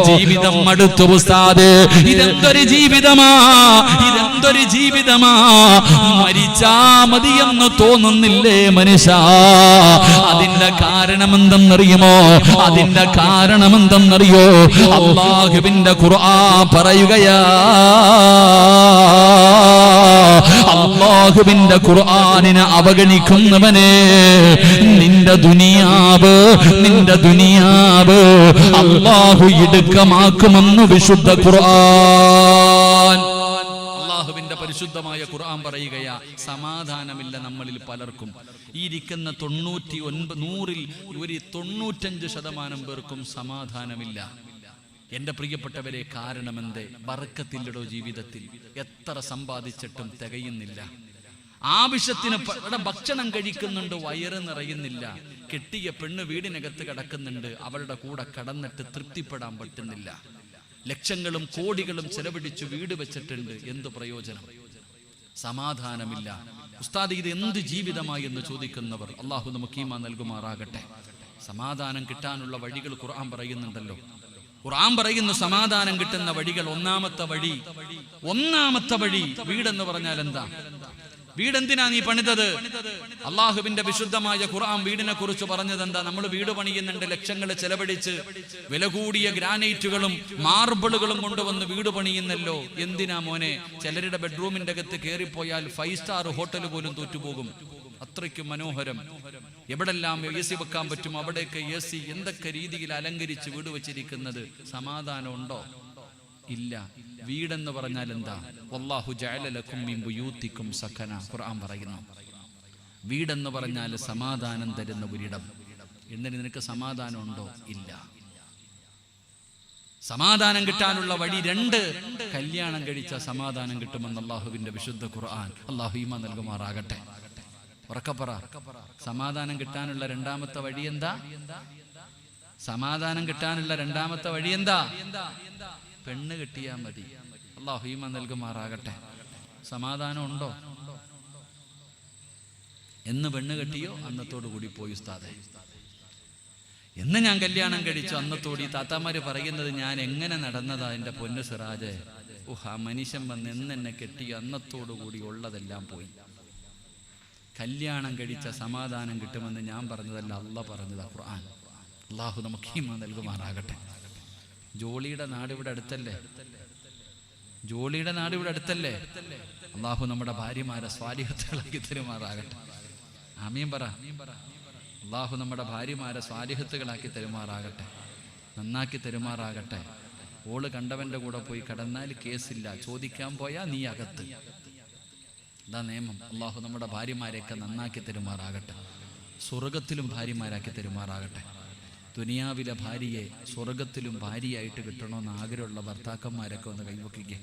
ജീവിതം മടുത്തു ഉസ്താദ്. ഇതെന്തൊരു ജീവിതമാ, ഇതെന്തൊരു ജീവിതമാ, മരിച്ചാ മതിയെന്ന് തോന്നുന്നില്ലേ മനുഷ്യ? അതിന്റെ കാരണമെന്തെന്നറിയുമോ? അതിന്റെ കാരണമെന്തെന്നറിയോ? അല്ലാഹുവിന്റെ ഖുർആൻ പറയുകയാ, അല്ലാഹുവിന്റെ ഖുർആനിനെ അവഗണിക്കുന്നവനെ നിന്റെ ദുനിയാവ് അല്ലാഹു ഇടുക്കമാക്കുമെന്ന് വിശുദ്ധ ഖുർആൻ. അല്ലാഹുവിന്റെ പരിശുദ്ധമായ ഖുർആൻ പറയുകയാ, സമാധാനമില്ല നമ്മളിൽ പലർക്കും. ഈ ഇരിക്കുന്ന 100ൽ ഒരു 95% പേർക്കും സമാധാനമില്ല. എന്റെ പ്രിയപ്പെട്ടവരെ, കാരണമെന്തേ? ബറക്കത്തില്ലടോ ജീവിതത്തിൽ. എത്ര സമ്പാദിച്ചിട്ടും തികയുന്നില്ല. ആവശ്യത്തിന് ഭക്ഷണം കഴിക്കുന്നുണ്ട്, വയറ് നിറയുന്നില്ല. കെട്ടിയ പെണ്ണ് വീടിനകത്ത് കിടക്കുന്നുണ്ട്, അവളുടെ കൂടെ കടന്നിട്ട് തൃപ്തിപ്പെടാൻ പറ്റുന്നില്ല. ലക്ഷങ്ങളും കോടികളും ചെലവഴിച്ചു വീട് വെച്ചിട്ടുണ്ട്, എന്ത് പ്രയോജനം? സമാധാനമില്ല. ഉസ്താദ്, ഇത് എന്ത് ജീവിതമായി എന്ന് ചോദിക്കുന്നവർ അള്ളാഹു നമുക്ക് ഈമാൻ നൽകുമാറാകട്ടെ. സമാധാനം കിട്ടാനുള്ള വഴികൾ ഖുർആൻ പറയുന്നുണ്ടല്ലോ. ഖുർആൻ പറയുന്നു സമാധാനം കിട്ടുന്ന വഴികൾ. ഒന്നാമത്തെ വഴി വീടെന്ന് പറഞ്ഞാൽ എന്താ? വീടെന്തിനാ നീ പണിതത്? അള്ളാഹുവിന്റെ വിശുദ്ധമായ ഖുർആൻ വീടിനെ കുറിച്ച് പറഞ്ഞത് എന്താ? നമ്മൾ വീട് പണിയുന്നുണ്ട്, ലക്ഷങ്ങൾ ചെലവഴിച്ച് വില കൂടിയ ഗ്രാനൈറ്റുകളും മാർബിളുകളും കൊണ്ടുവന്ന് വീട് പണിയുന്നല്ലോ. എന്തിനാ മോനെ? ചിലരുടെ ബെഡ്റൂമിന്റെ അകത്ത് കയറിപ്പോയാൽ 5 സ്റ്റാർ ഹോട്ടൽ പോലും തോറ്റുപോകും, അത്രയ്ക്കും മനോഹരം. എവിടെല്ലാം AC വെക്കാൻ പറ്റും അവിടെയൊക്കെ AC. എന്തൊക്കെ രീതിയിൽ അലങ്കരിച്ച് വീട് വെച്ചിരിക്കുന്നത്. സമാധാനം ഉണ്ടോ? ഇല്ല. വീടെന്ന് പറഞ്ഞാൽ എന്താ? വല്ലാഹു ജഅല ലക്കും മിൻ ബുയൂതിക്കും സകന. ഖുർആൻ പറയുന്നു വീടെന്ന് പറഞ്ഞാൽ സമാധാനം തരുന്ന ഒരിടം. എന്നിട്ട് നിനക്ക് സമാധാനം ഉണ്ടോ? ഇല്ല. സമാധാനം കിട്ടാനുള്ള വഴി 2. കല്യാണം കഴിച്ച സമാധാനം കിട്ടുമെന്ന് അള്ളാഹുവിന്റെ വിശുദ്ധ ഖുർആൻ. അള്ളാഹു ഈമാൻ നൽകുമാറാകട്ടെ. ഉറക്കപ്പറ. സമാധാനം കിട്ടാനുള്ള 2ാമത്തെ വഴി എന്താ? സമാധാനം കിട്ടാനുള്ള 2ാമത്തെ വഴി എന്താ? പെണ്ണ് കിട്ടിയാൽ മതി. അല്ലാഹു ഈമാൻ നൽകുമാറാകട്ടെ. സമാധാനം ഉണ്ടോ? എന്ന് പെണ്ണ് കെട്ടിയോ അന്നത്തോടു കൂടി പോയി ഉസ്താദേ. എന്ന് ഞാൻ കല്യാണം കഴിച്ചു അന്നത്തോടി താത്താമാര് പറയുന്നത് ഞാൻ എങ്ങനെ നടന്നതാ എൻ്റെ പൊന്നു സിറാജെ. ആ മനുഷ്യൻ വന്ന് എന്നെ കെട്ടിയോ അന്നത്തോടു കൂടി ഉള്ളതെല്ലാം പോയി. കല്യാണം കഴിച്ച സമാധാനം കിട്ടുമെന്ന് ഞാൻ പറഞ്ഞതല്ല, അള്ളാഹ് പറഞ്ഞതാ ഖുർആൻ. അള്ളാഹു നമുക്ക് ഈമാൻ നൽകുമാറാകട്ടെ. ജോളിയുടെ നാട് ഇവിടെ അടുത്തല്ലേ? അള്ളാഹു നമ്മുടെ ഭാര്യമാരെ സ്വാലിഹത്തുകളാക്കി തരുമാറാകട്ടെ. ആമീൻ പറ. അള്ളാഹു നമ്മുടെ ഭാര്യമാരെ സ്വാലിഹത്തുകളാക്കി തരുമാറാകട്ടെ, നന്നാക്കി തരുമാറാകട്ടെ. ഓള് കണ്ടവന്റെ കൂടെ പോയി കടന്നാൽ കേസില്ല, ചോദിക്കാൻ പോയാ നീ അകത്ത്. ഇതാ നിയമം. അള്ളാഹു നമ്മുടെ ഭാര്യമാരെയൊക്കെ നന്നാക്കി തരുമാറാകട്ടെ, സ്വർഗത്തിലും ഭാര്യമാരാക്കി തരുമാറാകട്ടെ. ദുനിയാവിലെ ഭാര്യയെ സ്വർഗത്തിലും ഭാര്യയായിട്ട് കിട്ടണമെന്ന് ആഗ്രഹമുള്ള ഭർത്താക്കന്മാരൊക്കെ ഒന്ന് കൈവയ്ക്കുക.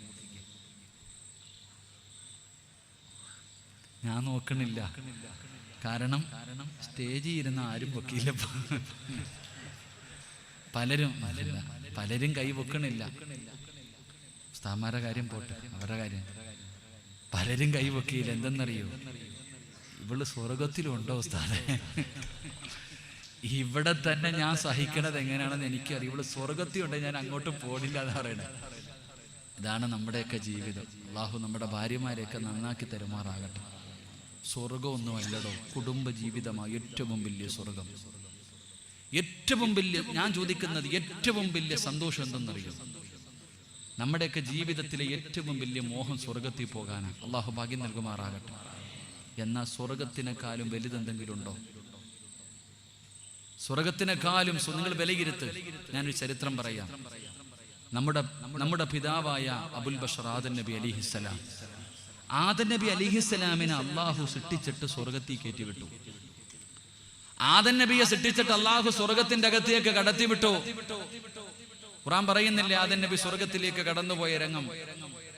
ഞാൻ നോക്കണില്ല, കാരണം സ്റ്റേജിൽ ഇരുന്ന് ആരും പൊക്കിയില്ല. പലരും കൈ വെക്കണില്ല. ഉസ്താദന്മാരുടെ കാര്യം പോട്ടെ, അവരുടെ കാര്യം. പലരും കൈ വെക്കിയില്ല. എന്തെന്നറിയോ? ഇവള് സ്വർഗത്തിലുണ്ടോ ഉസ്താദേ? ഇവിടെ തന്നെ ഞാൻ സഹിക്കണത് എങ്ങനെയാണെന്ന് എനിക്കറിയാം. ഇവള് സ്വർഗത്തിലുണ്ട്, ഞാൻ അങ്ങോട്ടും പോടില്ല എന്ന് പറയണേ. ഇതാണ് നമ്മുടെയൊക്കെ ജീവിതം. അള്ളാഹു നമ്മുടെ ഭാര്യമാരെയൊക്കെ നന്നാക്കി തരുമാറാകട്ടെ. സ്വർഗമൊന്നും അല്ലടോ, കുടുംബ ജീവിതമാണ് ഏറ്റവും വലിയ സ്വർഗം. ഏറ്റവും വലിയ, ഞാൻ ചോദിക്കുന്നത് ഏറ്റവും വലിയ സന്തോഷം എന്തെന്നറിയോ? നമ്മുടെയൊക്കെ ജീവിതത്തിലെ ഏറ്റവും വലിയ മോഹം സ്വർഗത്തിൽ പോകാനാണ്. അള്ളാഹു ഭാഗ്യം നൽകുമാറാകട്ടെ. എന്നാൽ സ്വർഗത്തിനേക്കാളും വലുതെന്തെങ്കിലും ഉണ്ടോ? സ്വർഗത്തിനേക്കാളും നിങ്ങൾ വിലയിരുത്ത്. ഞാനൊരു ചരിത്രം പറയാം. നമ്മുടെ പിതാവായ അബുൽ ബഷർ ആദം നബി അലിഹിസ്സലാം, ആദം നബി അലിഹിസ്സലാമിനെ അള്ളാഹു സൃഷ്ടിച്ചിട്ട് സ്വർഗത്തിൽ കയറ്റി വിട്ടു. ആദം നബിയെ സൃഷ്ടിച്ചിട്ട് അള്ളാഹു സ്വർഗത്തിന്റെ അകത്തേക്ക് കടത്തി വിട്ടു. ഖുർആൻ പറയുന്നില്ലേ ആദം നബി സ്വർഗത്തിലേക്ക് കടന്നുപോയ രംഗം?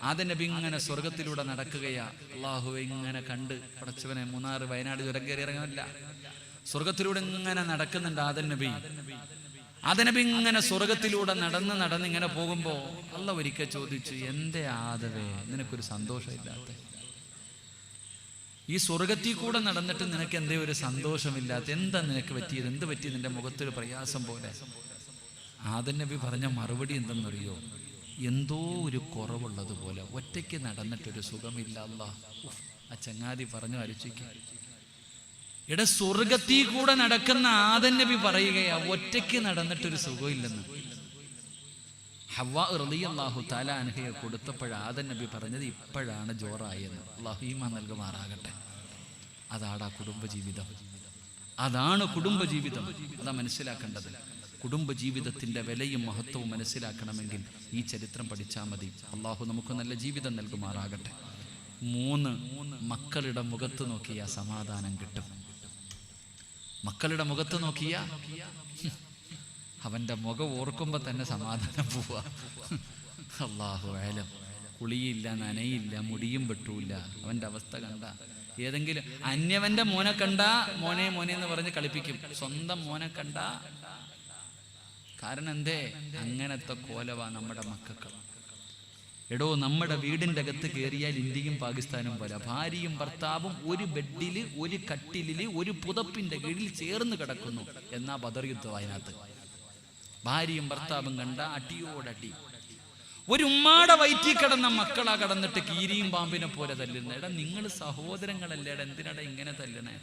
ആദം നബി ഇങ്ങനെ സ്വർഗത്തിലൂടെ നടക്കുകയാ. അള്ളാഹു ഇങ്ങനെ കണ്ട്, പടച്ചവനെ മൂന്നാർ വയനാട് ചുരം കയറി ഇറങ്ങാനില്ല, സ്വർഗത്തിലൂടെ ഇങ്ങനെ നടക്കുന്നുണ്ട് ആദം നബി. ആദം നബി ഇങ്ങനെ സ്വർഗത്തിലൂടെ നടന്ന് ഇങ്ങനെ പോകുമ്പോ അള്ളാഹു ഒരിക്കൽ ചോദിച്ചു, എന്തേ ആദവേ നിനക്കൊരു സന്തോഷമില്ലാത്ത? ഈ സ്വർഗത്തിൽ കൂടെ നടന്നിട്ട് നിനക്ക് എന്തേ ഒരു സന്തോഷമില്ലാത്ത? എന്താ നിനക്ക് പറ്റിയത്? എന്ത് പറ്റി നിന്റെ മുഖത്തൊരു പ്രയാസം പോലെ? ആദം നബി പറഞ്ഞ മറുപടി എന്തെന്നറിയോ? എന്തോ ഒരു കുറവുള്ളതുപോലെ, ഒറ്റയ്ക്ക് നടന്നിട്ടൊരു സുഖമില്ല. അല്ലാഹ്, ആ ചങ്ങാതി പറഞ്ഞു ആലോചിക്കുക. ഇവിടെ സ്വർഗത്തിൽ കൂടെ നടക്കുന്ന ആദം നബി പറയുകയാ ഒറ്റയ്ക്ക് നടന്നിട്ടൊരു സുഖമില്ലെന്ന്. ഹവ്വാ റളിയല്ലാഹു തആല അൻഹയെ കൊടുത്തപ്പോൾ ആദം നബി പറഞ്ഞത് ഇപ്പോഴാണ് ജോറായെന്ന്. അല്ലാഹു ഈമാൻ നൽകുമാറാകട്ടെ. അതാണ് കുടുംബജീവിതം. അതാണ് കുടുംബജീവിതം. അതാ മനസ്സിലാക്കേണ്ടത്. കുടുംബജീവിതത്തിന്റെ വിലയും മഹത്വവും മനസ്സിലാക്കണമെങ്കിൽ ഈ ചരിത്രം പഠിച്ചാൽ മതി. അള്ളാഹു നമുക്ക് നല്ല ജീവിതം നൽകുമാറാകട്ടെ. 3, മക്കളുടെ മുഖത്ത് നോക്കിയാൽ സമാധാനം കിട്ടും. മക്കളുടെ മുഖത്ത് നോക്കിയ അവന്റെ മുഖം ഓർക്കുമ്പോ തന്നെ സമാധാനം പോവാ. അല്ലാഹു അലം. കുളിയില്ല, നനയില്ല, മുടിയും വെട്ടൂല്ല. അവന്റെ അവസ്ഥ കണ്ട ഏതെങ്കിലും അന്യവന്റെ മോനെ കണ്ട മോനെ മോനെ എന്ന് പറഞ്ഞ് കളിപ്പിക്കും, സ്വന്തം മോനെ കണ്ട. കാരണം എന്തേ? അങ്ങനത്തെ കോലവാ നമ്മുടെ മക്കൾക്ക്. എടോ, നമ്മുടെ വീടിൻ്റെ അകത്ത് കയറിയാൽ ഇന്ത്യയും പാകിസ്ഥാനും പോലെ ഭാര്യയും ഭർത്താവും ഒരു ബെഡില്, ഒരു കട്ടിലില്, ഒരു പുതപ്പിന്റെ കീഴിൽ ചേർന്ന് കിടക്കുന്നു. എന്നാ ബദർ യുദ്ധം അതിനകത്ത്. ഭാര്യയും ഭർത്താവും കണ്ട അടിയോടടി. ഒരു ഉമ്മാടെ വയറ്റിൽ കിടന്ന മക്കളാ കടന്നിട്ട് കീരിയും പാമ്പിനെ പോലെ തല്ലുന്ന. എടാ, നിങ്ങൾ സഹോദരങ്ങളല്ലേ, എന്തിനാടാ ഇങ്ങനെ തല്ലണേ?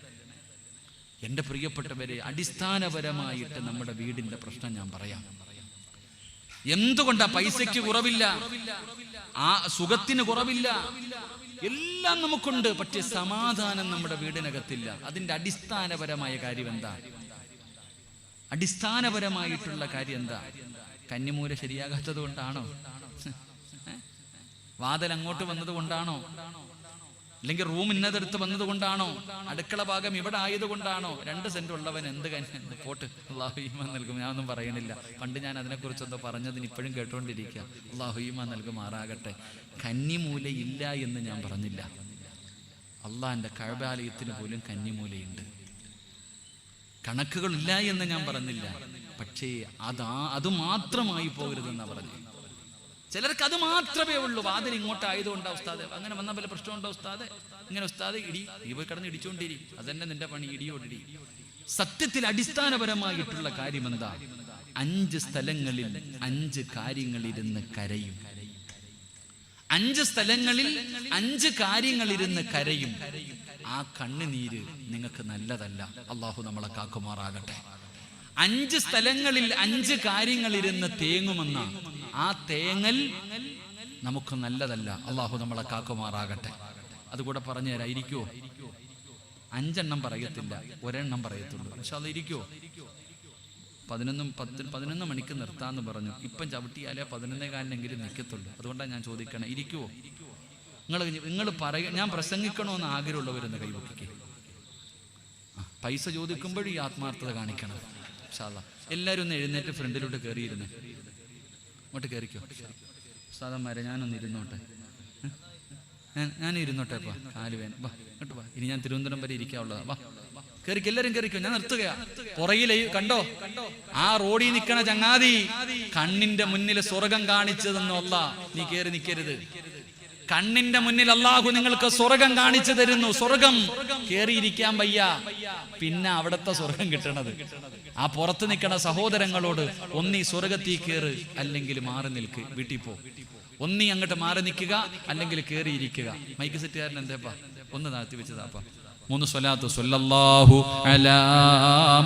എൻ്റെ പ്രിയപ്പെട്ടവരെ, അടിസ്ഥാനപരമായിട്ട് നമ്മുടെ വീടിന്റെ പ്രശ്നം ഞാൻ പറയാം. എന്തുകൊണ്ടാ? പൈസയ്ക്ക് കുറവില്ല, ആ സുഖത്തിന് കുറവില്ല, എല്ലാം നമുക്കുണ്ട്. പക്ഷെ സമാധാനം നമ്മുടെ വീടിനകത്തില്ല. അതിന്റെ അടിസ്ഥാനപരമായ കാര്യം എന്താ? അടിസ്ഥാനപരമായിട്ടുള്ള കാര്യം എന്താ? കന്നിമൂല ശരിയാകാത്തത് കൊണ്ടാണോ? വാതിൽ അങ്ങോട്ട് വന്നത് കൊണ്ടാണോ? അല്ലെങ്കിൽ റൂം ഇന്നതെടുത്ത് വന്നത് കൊണ്ടാണോ? അടുക്കള ഭാഗം ഇവിടെ ആയതുകൊണ്ടാണോ? 2 സെന്റ് ഉള്ളവൻ എന്ത് പോട്ട്, അള്ളാഹു ഈമാൻ നൽകും. ഞാനൊന്നും പറയണില്ല. പണ്ട് ഞാൻ അതിനെക്കുറിച്ചൊന്ന് പറഞ്ഞതിന് ഇപ്പോഴും കേട്ടോണ്ടിരിക്കുക. അള്ളാഹു ഈമാൻ നൽകുമാറാകട്ടെ. കന്നിമൂലയില്ല എന്ന് ഞാൻ പറഞ്ഞില്ല. അള്ളാഹിന്റെ കഅബാലയത്തിന് പോലും കന്നിമൂലയുണ്ട്. കണക്കുകളില്ല എന്ന് ഞാൻ പറഞ്ഞില്ല. പക്ഷേ അത് മാത്രമായി പോകരുതെന്നാ പറഞ്ഞു. ചിലർക്ക് അത് മാത്രമേ ഉള്ളൂ. വാതിൽ ഇങ്ങോട്ടായതുകൊണ്ടാ ഉസ്താദെ, അങ്ങനെ വന്ന വല്ല പ്രശ്നമുണ്ടോ ഉസ്താദെ? ഇങ്ങനെ ഉസ്താദെ ഇടി, ഈ പോയി കിടന്ന് ഇടിച്ചോണ്ടിരി, അതന്നെ നിന്റെ പണി, ഇടിയോടിടി. സത്യത്തിൽ അടിസ്ഥാനപരമായിട്ടുള്ള കാര്യം എന്താ? 5 സ്ഥലങ്ങളിൽ 5 കാര്യങ്ങളിരുന്ന് കരയും. 5 സ്ഥലങ്ങളിൽ 5 കാര്യങ്ങളിരുന്ന് കരയും. ആ കണ്ണുനീര് നിങ്ങൾക്ക് നല്ലതല്ല. അള്ളാഹു നമ്മളെ കാക്കുമാറാകട്ടെ. 5 സ്ഥലങ്ങളിൽ 5 കാര്യങ്ങളിരുന്ന് തേങ്ങുമെന്ന ആ തേങ്ങൽ നമുക്ക് നല്ലതല്ല. അള്ളാഹു നമ്മളെ കാക്കുമാറാകട്ടെ. അതുകൂടെ പറഞ്ഞു തരാം. ഇരിക്കുവോ? 5 എണ്ണം പറയത്തില്ല, 1 എണ്ണം പറയത്തുള്ളൂ. പക്ഷെ അത് ഇരിക്കുവോ? 11 മണിക്ക് നിർത്താന്ന് പറഞ്ഞു. ഇപ്പം ചവിട്ടിയാലേ 11:15 നിൽക്കത്തുള്ളൂ. അതുകൊണ്ടാണ് ഞാൻ ചോദിക്കണേ, ഇരിക്കുവോ? നിങ്ങൾ ഞാൻ പ്രസംഗിക്കണമെന്ന് ആഗ്രഹമുള്ളവരെന്ന് കൈവക്കിക്കേ. പൈസ ചോദിക്കുമ്പോഴും ഈ ആത്മാർത്ഥത കാണിക്കണം. ഇൻഷാ അല്ലാഹ് എല്ലാവരും ഒന്ന് എഴുന്നേറ്റ് ഫ്രണ്ടിലോട്ട് കയറിയിരുന്നേ. അങ്ങോട്ട് കയറിക്കോ സാധന്മാരെ. ഞാനൊന്ന് ഇരുന്നോട്ടെ, ഞാൻ ഇരുന്നോട്ടെ. അപ്പാ കാല് വേന. വാ ഇങ്ങോട്ട് വാ. ഇനി ഞാൻ തിരുവനന്തപുരം വരെ ഇരിക്കാനുള്ളതാ. വാ കയറിക്കോ, എല്ലാവരും കയറിക്കോ. ഞാൻ നിർത്തുകയാ. പുറകിലെ കണ്ടോ ആ റോഡിൽ നിൽക്കണ ചങ്ങാതി, കണ്ണിന്റെ മുന്നിൽ സ്വർഗം കാണിച്ചതെന്നല്ല. നീ കയറി നിൽക്കരുത്. കണ്ണിന്റെ മുന്നിൽ അല്ലാഹു നിങ്ങൾക്ക് സ്വർഗം കാണിച്ചു തരുന്നു. സ്വർഗം കേറിയിരിക്കാൻ വയ്യ, പിന്നെ അവിടത്തെ സ്വർഗം കിട്ടണത്. ആ പുറത്ത് നിൽക്കണ സഹോദരങ്ങളോട് ഒന്നീ സ്വർഗത്തിൽ കയറ്, അല്ലെങ്കിൽ മാറി നിൽക്ക്, വീട്ടിൽ പോ. ഒന്നീ അങ്ങോട്ട് മാറി നിൽക്കുക, അല്ലെങ്കിൽ കയറിയിരിക്കുക. മൈക്ക് സെറ്റുകാരൻ എന്തേപ്പാ ഒന്ന് താഴ്ത്തി വെച്ചതാപ്പാ. 3 സ്വലാത്ത് സ്വല്ലല്ലാഹു അലാ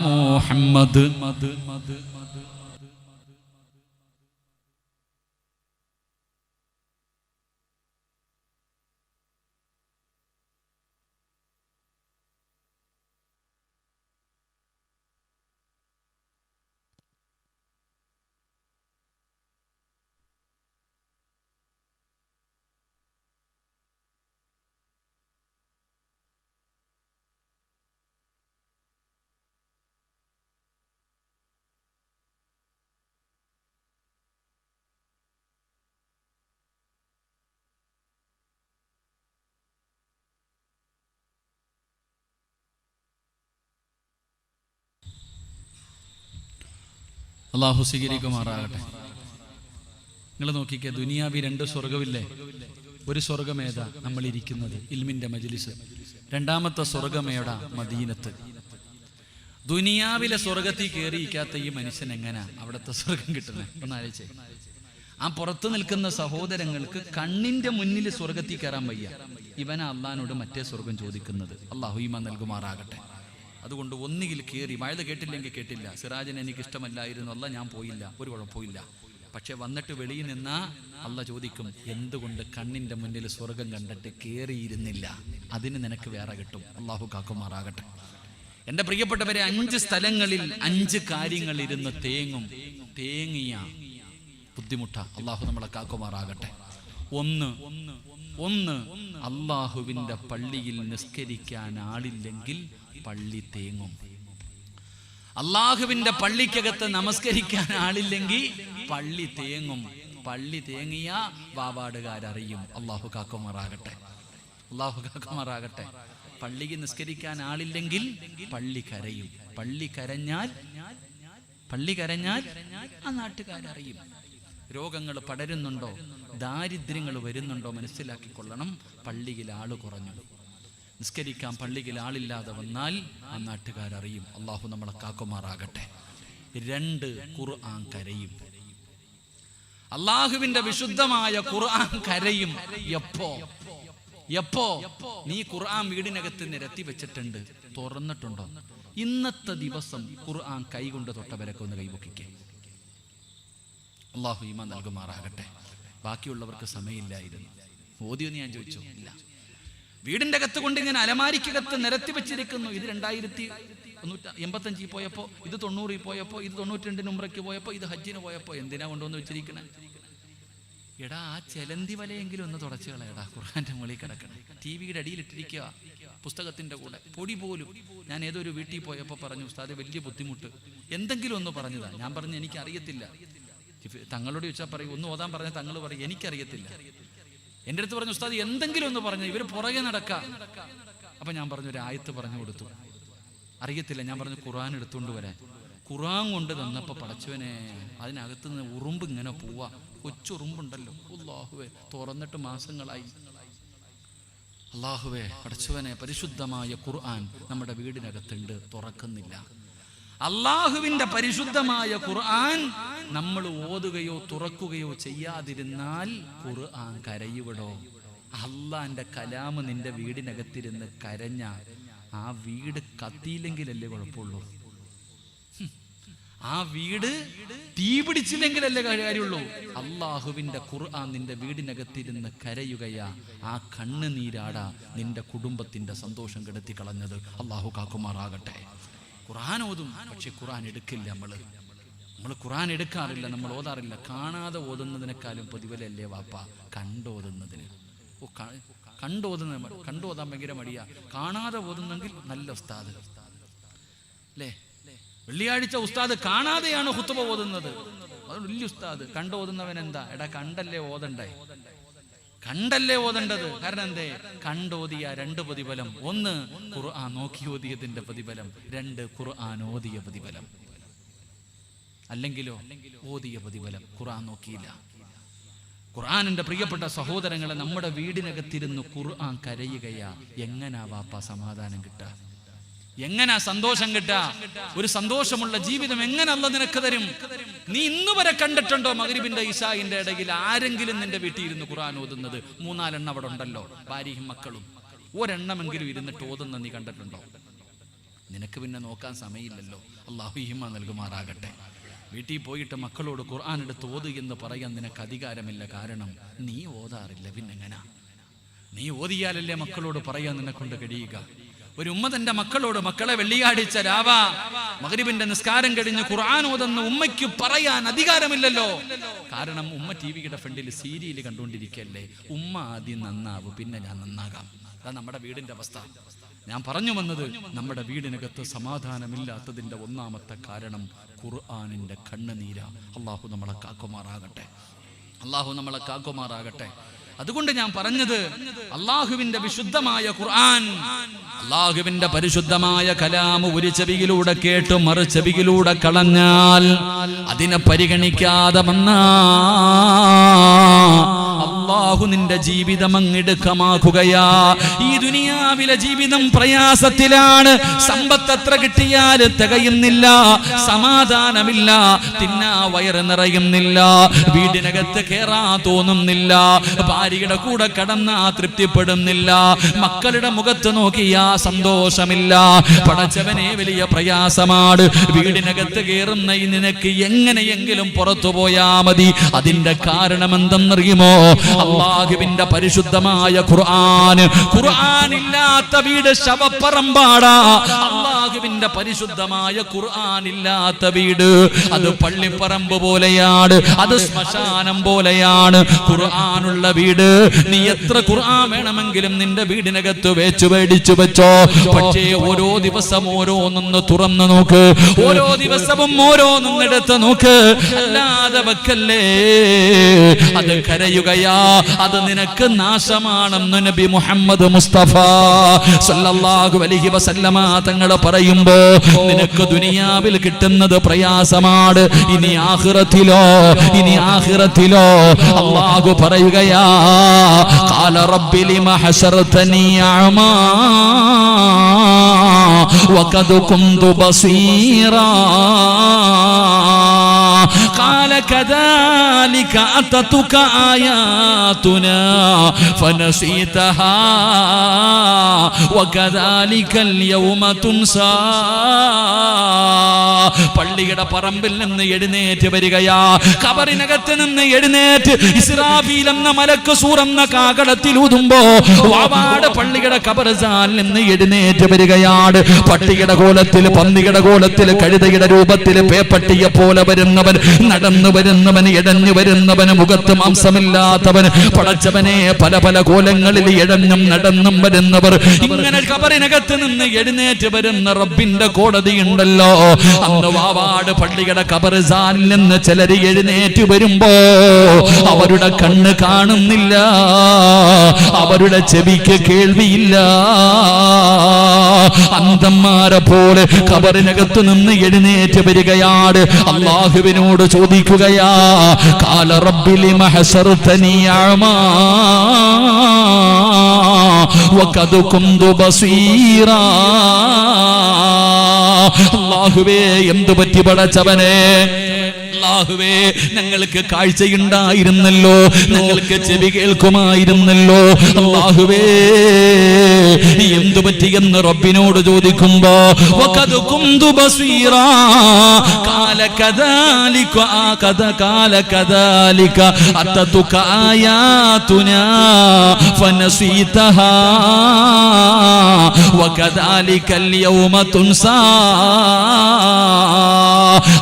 മുഹമ്മദ്. അള്ളാഹു സ്വീകരിക്കുമാറാകട്ടെ. നിങ്ങൾ നോക്കിക്കേ, ദുനിയാവി 2 സ്വർഗമില്ലേ? ഒരു സ്വർഗമേതാ? നമ്മൾ ഇരിക്കുന്നത് ഇൽമിന്റെ മജ്ലിസ്. 2ാമത്തെ സ്വർഗമേടാ? മദീനത്ത്. ദുനിയാവിലെ സ്വർഗത്തിൽ കയറിയിരിക്കാത്ത ഈ മനുഷ്യൻ എങ്ങനാ അവിടുത്തെ സ്വർഗം കിട്ടുന്നത്? ഒന്ന് ആലോചിച്ചേ. ആ പുറത്തു നിൽക്കുന്ന സഹോദരങ്ങൾക്ക് കണ്ണിന്റെ മുന്നിൽ സ്വർഗത്തിൽ കയറാൻ വയ്യ. ഇവനാ അള്ളാഹിനോട് മറ്റേ സ്വർഗം ചോദിക്കുന്നത്. അള്ളാഹു ഈമാൻ നൽകുമാറാകട്ടെ. അതുകൊണ്ട് ഒന്നുകിൽ കയറി. മഴ കേട്ടില്ലെങ്കിൽ കേട്ടില്ല, സിറാജിന് എനിക്ക് ഇഷ്ടമല്ലായിരുന്നു, അല്ല ഞാൻ പോയില്ല, ഒരു കുഴപ്പമില്ല. പക്ഷെ വന്നിട്ട് വെളിയിൽ നിന്നാ അല്ല ചോദിക്കും, എന്തുകൊണ്ട് കണ്ണിന്റെ മുന്നിൽ സ്വർഗം കണ്ടിട്ട് കയറിയിരുന്നില്ല? അതിന് നിനക്ക് വേറെ കിട്ടും. അള്ളാഹു കാക്കുമാറാകട്ടെ. എൻ്റെ പ്രിയപ്പെട്ടവരെ, 5 സ്ഥലങ്ങളിൽ 5 കാര്യങ്ങൾ ഇരുന്ന് തേങ്ങിയ ബുദ്ധിമുട്ടാ. അള്ളാഹു നമ്മളെ കാക്കുമാറാകട്ടെ. ഒന്ന് അള്ളാഹുവിൻ്റെ പള്ളിയിൽ നിസ്കരിക്കാൻ ആളില്ലെങ്കിൽ പള്ളി തേങ്ങും. അള്ളാഹുവിന്റെ പള്ളിക്കകത്ത് നമസ്കരിക്കാൻ ആളില്ലെങ്കിൽ പള്ളി തേങ്ങും. പള്ളി തേങ്ങിയ വാവാടുകാരറിയും. അള്ളാഹു കാക്കുമാറാകട്ടെ. അള്ളാഹു കാക്കുമാറാകട്ടെ. പള്ളിയിൽ നിസ്കരിക്കാൻ ആളില്ലെങ്കിൽ പള്ളി കരയും. പള്ളി കരഞ്ഞാൽ ആ നാട്ടുകാരറിയും. രോഗങ്ങൾ പടരുന്നുണ്ടോ, ദാരിദ്ര്യങ്ങൾ വരുന്നുണ്ടോ മനസ്സിലാക്കിക്കൊള്ളണം. പള്ളിയിൽ ആള് കുറഞ്ഞു, നിസ്കരിക്കാൻ പള്ളിയിൽ ആളില്ലാതെ വന്നാൽ ആ നാട്ടുകാരറിയും. അള്ളാഹു നമ്മളെ കാക്കുമാറാകട്ടെ. 2, ഖുർആൻ കരയും. അള്ളാഹുവിന്റെ വിശുദ്ധമായ ഖുർആൻ കരയും. എപ്പോ നീ ഖുർആൻ വീടിനകത്ത് നിരത്തി വെച്ചിട്ടുണ്ട്, തുറന്നിട്ടുണ്ടോ? ഇന്നത്തെ ദിവസം ഖുർആൻ കൈകൊണ്ട് തൊട്ടവരൊക്കെ ഒന്ന് കൈപൊക്കിക്കേ. അള്ളാഹു ഈമാൻ നൽകുമാറാകട്ടെ. ബാക്കിയുള്ളവർക്ക് സമയമില്ലായിരുന്നു. ഓതിയൊന്ന് ഞാൻ ചോദിച്ചു, ഇല്ല. വീടിന്റെ അകത്ത് കൊണ്ട് ഇങ്ങനെ അലമാരിക്കകത്ത് നിരത്തി വെച്ചിരിക്കുന്നു. ഇത് 2085 പോയപ്പോ, ഇത് 90 പോയപ്പോ, ഇത് 92 ഉംറയ്ക്ക് പോയപ്പോ, ഇത് ഹജ്ജിന് പോയപ്പോ. എന്തിനാ കൊണ്ടുവന്ന് വെച്ചിരിക്കണേ? എടാ, ആ ചെലന്തി വലയെങ്കിലും ഒന്ന് തുടച്ചു കളയടാ. ഖുർആന്റെ മുകളിൽ കിടക്കണം. TV-യുടെ അടിയിലിട്ടിരിക്കുക, പുസ്തകത്തിന്റെ കൂടെ. പൊടി പോലും. ഞാൻ ഏതൊരു വീട്ടിൽ പോയപ്പോൾ പറഞ്ഞു, ഉസ്താദ് വലിയ ബുദ്ധിമുട്ട്, എന്തെങ്കിലും ഒന്ന് പറഞ്ഞതാ. ഞാൻ പറഞ്ഞു എനിക്കറിയത്തില്ല. തങ്ങളോട് ചോദിച്ചാൽ പറയും, ഒന്ന് ഓതാൻ പറഞ്ഞാൽ തങ്ങൾ പറയും എനിക്കറിയത്തില്ല. എൻ്റെ അടുത്ത് പറഞ്ഞു, ഉസ്താദ് എന്തെങ്കിലും ഒന്ന് പറഞ്ഞു, ഇവർ പുറകെ നടക്കാം. അപ്പൊ ഞാൻ പറഞ്ഞു, ഒരു ആയത്ത് പറഞ്ഞു കൊടുത്തു. അറിയത്തില്ല. ഞാൻ പറഞ്ഞു ഖുർആൻ എടുത്തുകൊണ്ട് വരാൻ. ഖുർആൻ കൊണ്ട് തന്നപ്പോ പടച്ചവനെ, അതിനകത്ത് നിന്ന് ഉറുമ്പ് ഇങ്ങനെ പോവാ. കൊച്ചുറുമ്പുണ്ടല്ലോ. അല്ലാഹുവേ, തുറന്നിട്ട് മാസങ്ങളായി. അല്ലാഹുവേ പടച്ചവനെ, പരിശുദ്ധമായ ഖുർആൻ നമ്മുടെ വീടിനകത്തുണ്ട്, തുറക്കുന്നില്ല. അള്ളാഹുവിന്റെ പരിശുദ്ധമായ ഖുർആൻ നമ്മൾ ഓതുകയോ തുറക്കുകയോ ചെയ്യാതിരുന്നാൽ ഖുർആൻ കരയുവിടോ. അള്ളാന്റെ കലാമ് നിന്റെ വീടിനകത്തിരുന്ന് കരഞ്ഞ ആ വീട് കത്തിയില്ലെങ്കിലല്ലേ കുഴപ്പമുള്ളൂ. ആ വീട് തീ പിടിച്ചില്ലെങ്കിലല്ലേ കാര്യമുള്ളൂ. അള്ളാഹുവിന്റെ ഖുർആൻ നിന്റെ വീടിനകത്തിരുന്ന് കരയുകയാ. ആ കണ്ണുനീരാടാ നിന്റെ കുടുംബത്തിന്റെ സന്തോഷം കെടുത്തി കളഞ്ഞത്. അള്ളാഹു കാക്കുമാറാകട്ടെ. ഖുർആൻ ഓതും, പക്ഷെ ഖുർആൻ എടുക്കില്ല. നമ്മൾ ഖുർആൻ എടുക്കാറില്ല, നമ്മൾ ഓതാറില്ല. കാണാതെ ഓതുന്നതിനേക്കാളും പ്രതിഫലല്ലേ വാപ്പ കണ്ടോതുന്നതിന്. കണ്ടോതാൻ ഭയങ്കര മടിയാ. കാണാതെ ഓതുന്നെങ്കിൽ നല്ല ഉസ്താദ് അല്ലേ? വെള്ളിയാഴ്ച ഉസ്താദ് കാണാതെയാണ് ഖുത്ബ ഓതുന്നത്, അത് വലിയ ഉസ്താദ്. കണ്ടോതുന്നവൻ എന്താ? എടാ, കണ്ടല്ലേ ഓതണ്ടേ? കണ്ടല്ലേ ഓതേണ്ടത്. കാരണം എന്തേ? കണ്ടോതിയ 2 പ്രതിഫലം. 1 ഖുർആൻ നോക്കി ഓതിയതിന്റെ പ്രതിഫലം, 2 ഖുർആൻ ഓതിയ പ്രതിഫലം. അല്ലെങ്കിലോ ഓതിയ പ്രതിഫലം, ഖുർആൻ നോക്കിയില്ല. ഖുർആനിന്റെ പ്രിയപ്പെട്ട സഹോദരങ്ങളെ, നമ്മുടെ വീടിനകത്തിരുന്ന് ഖുർആൻ കരയുകയാ. എങ്ങനാ വാപ്പ സമാധാനം കിട്ടുക? എങ്ങനാ സന്തോഷം കിട്ടുക? ഒരു സന്തോഷമുള്ള ജീവിതം എങ്ങനെ അല്ലാഹു നിനക്ക് തരും? നീ ഇന്ന് വരെ കണ്ടിട്ടുണ്ടോ മഗ്രിബിന്റെ ഇശാഇന്റെ ഇടയിൽ ആരെങ്കിലും നിന്റെ വീട്ടിൽ ഇരുന്ന് ഖുർആൻ ഓതുന്നത്? 3-4 എണ്ണം അവിടെ ഉണ്ടല്ലോ, ഭാര്യയും മക്കളും. ഒരെണ്ണമെങ്കിലും ഇരുന്നിട്ട് ഓതുന്ന നീ കണ്ടിട്ടുണ്ടോ? നിനക്ക് പിന്നെ നോക്കാൻ സമയമില്ലല്ലോ. അല്ലാഹു ഈമാൻ നൽകുമാറാകട്ടെ. വീട്ടിൽ പോയിട്ട് മക്കളോട് ഖുർആൻ എടുത്ത് ഓതു എന്ന് പറയാൻ നിനക്ക് അധികാരമില്ല. കാരണം നീ ഓതാറില്ല. പിന്നെങ്ങനാ? നീ ഓതിയാലല്ലേ മക്കളോട് പറയാൻ നിന്നെ കൊണ്ട് കഴിയുക. ഒരു ഉമ്മ തന്റെ മക്കളോട്, മക്കളെ വെള്ളിയാഴ്ച രാവാ മഗ്രിബിന്റെ നിസ്കാരം കഴിഞ്ഞ് ഖുർആൻ ഓതുന്ന ഉമ്മയ്ക്ക് പറയാൻ അധികാരമില്ലല്ലോ. കാരണം ഉമ്മ TV-യുടെ ഫ്രണ്ടിൽ സീരിയൽ കണ്ടുകൊണ്ടിരിക്കല്ലേ. ഉമ്മ ആദ്യം നന്നാവും, പിന്നെ ഞാൻ നന്നാകാം. അതാ നമ്മുടെ വീടിന്റെ അവസ്ഥ. ഞാൻ പറഞ്ഞു വന്നത്, നമ്മുടെ വീടിനകത്ത് സമാധാനമില്ലാത്തതിന്റെ ഒന്നാമത്തെ കാരണം ഖുർആനിന്റെ കണ്ണുനീരാ. അള്ളാഹു നമ്മളെ കാക്കുമാറാകട്ടെ. അള്ളാഹു നമ്മളെ കാക്കുമാറാകട്ടെ. അതുകൊണ്ട് ഞാൻ പറഞ്ഞത്, അള്ളാഹുവിന്റെ വിശുദ്ധമായ ഖുർആൻ, അള്ളാഹുവിന്റെ പരിശുദ്ധമായ കലാം ഒരു ചെവിയിലൂടെ കേട്ട് മറു ചെവിയിലൂടെ കളഞ്ഞാൽ, അതിനെ പരിഗണിക്കാതെ വന്നാ അള്ളാഹു നിന്റെ ജീവിതം അങ്ങിടുക്കമാക്കുകയാ. ഈ ദുനിയാവിലെ ജീവിതം പ്രയാസത്തിലാണ്. സമ്പത്ത് എത്ര കിട്ടിയാൽ തികയുന്നില്ല, സമാധാനമില്ല, തിന്നാ വയറ് നിറയുന്നില്ല, വീടിനകത്ത് കേറാ തോന്നുന്നില്ല, ഭാര്യയുടെ കൂടെ കടന്നാ തൃപ്തിപ്പെടുന്നില്ല, മക്കളുടെ മുഖത്ത് നോക്കിയാ സന്തോഷമില്ല. പടച്ചവനെ, വലിയ പ്രയാസമാണ്. വീടിനകത്ത് കയറുന്ന നിനക്ക് എങ്ങനെയെങ്കിലും പുറത്തു പോയാ മതി. അതിന്റെ കാരണം എന്തെന്നറിയുമോ? അല്ലാഹുവിന്റെ പരിശുദ്ധമായ ഖുർആൻ. ഖുർആൻ ഇല്ലാത്ത വീട് ശവപ്പറമ്പാടാ. അല്ലാഹു അല്ലാഹുവിന്റെ പരിശുദ്ധമായ ഖുർആൻ ഇല്ലാത്ത വീട് അത് പള്ളിപ്പറമ്പ് പോലെയാണ്, അത് ശ്മശാനം പോലെയാണ്. ഖുർആനുള്ള വീട്, നീ എത്ര ഖുർആൻ വേണമെങ്കിലും നിന്റെ വീടിനകത്ത് മേടിച്ചു വെച്ചോ. പക്ഷേ ഓരോ ദിവസം ഓരോന്നൊന്ന് തുറന്നു നോക്ക്, ഓരോ ദിവസവും ഓരോന്നൊന്നെടുത്ത് നോക്ക്. അല്ലാതെ വെക്കല്ലേ, അത് കരയുകയാ, അത് നിനക്ക് നാശമാണെന്ന് നബി മുഹമ്മദ് മുസ്തഫ സല്ലല്ലാഹു അലൈഹി വസല്ലമ തങ്ങൾ പറയുമ്പോ നിനക്ക് ദുനിയാവിൽ കിട്ടുന്നത് പ്രയാസമാണ്. ഇനി ആഖിറത്തിലോ അല്ലാഹു പറയുകയാ, ഖാല റബ്ബി ലിമ ഹശർതനി അഅമാ വഖദ് കുന്തു ബസീറാ ഖാല കദാലിക അതതുക ആയാതുനാ ഫനസീതഹാ വകദാലികൽ യൗമ തുൻസാ. പള്ളിയുടെ പറമ്പിൽ നിന്ന് എഴുന്നേറ്റ് വരികയാ, ഖബറിനകത്ത് നിന്ന് എഴുന്നേറ്റ് ഇസ്രാഫീൽ എന്ന മലക്ക് സൂറെന്ന കാകടത്തിൽ ഊതുമ്പോ വാവാട് പള്ളിയുടെ ഖബർസ്ഥാനിൽ നിന്ന് എഴുന്നേറ്റ് വരികയാണ്. പട്ടിയുടെ കോലത്തിൽ, പന്നിയുടെ കോലത്തിൽ, കഴുതയുടെ രൂപത്തിൽ, പേപ്പട്ടിയെ പോലെ വരുന്നവൻ, നടന്നു വരുന്നവൻ, ഇഴഞ്ഞു വരുന്നവൻ, മുഖത്ത് മാംസമില്ലാത്തവൻ, പടച്ചവനെ പല പല കോലങ്ങളിൽ ഇഴഞ്ഞും നടന്നും വരുന്നവർ, ഇങ്ങനെ ഖബറിനകത്ത് നിന്ന് എഴുന്നേറ്റ് വരുന്ന റബ്ബിന്റെ കോടതി ഉണ്ടല്ലോ. അന്ന് വാവാട് പള്ളിയുടെ ഖബർസ്ഥാനിൽ നിന്ന് ചിലർ എഴുന്നേറ്റ് വരുമ്പോ അവരുടെ കണ്ണ് കാണുന്നില്ല, അവരുടെ ചെവിക്ക് കേൾവിയില്ല. അന്ധന്മാരെ പോലെ ഖബറിനകത്ത് നിന്ന് എഴുന്നേറ്റ് വരികയാണ്. അല്ലാഹുവിനോട് ചോദിക്കുകയാ, ഖാല റബ്ബി ലിമ ഹശർതനി അഅമാ വഖദ് കുന്തു ബസീറാ. അല്ലാഹുവേ, എന്തു പറ്റി പടച്ചവനെ? അല്ലാഹുവേ, ഞങ്ങൾക്ക് കാഴ്ചയുണ്ടായിരുന്നല്ലോ, ഞങ്ങൾക്ക് ചെവി കേൾക്കുമായിരുന്നല്ലോ. അല്ലാഹുവേ, എന്തു പറ്റിയെന്ന് റബ്ബിനോട് ചോദിക്കുമ്പോ വഖദ് കുന്തു ബസീറാ ഖാല കദാലിക അതതുക ആയാതുനാ ഫനസീതഹാ വകദാലികൽ യൗമ തുൻസാ.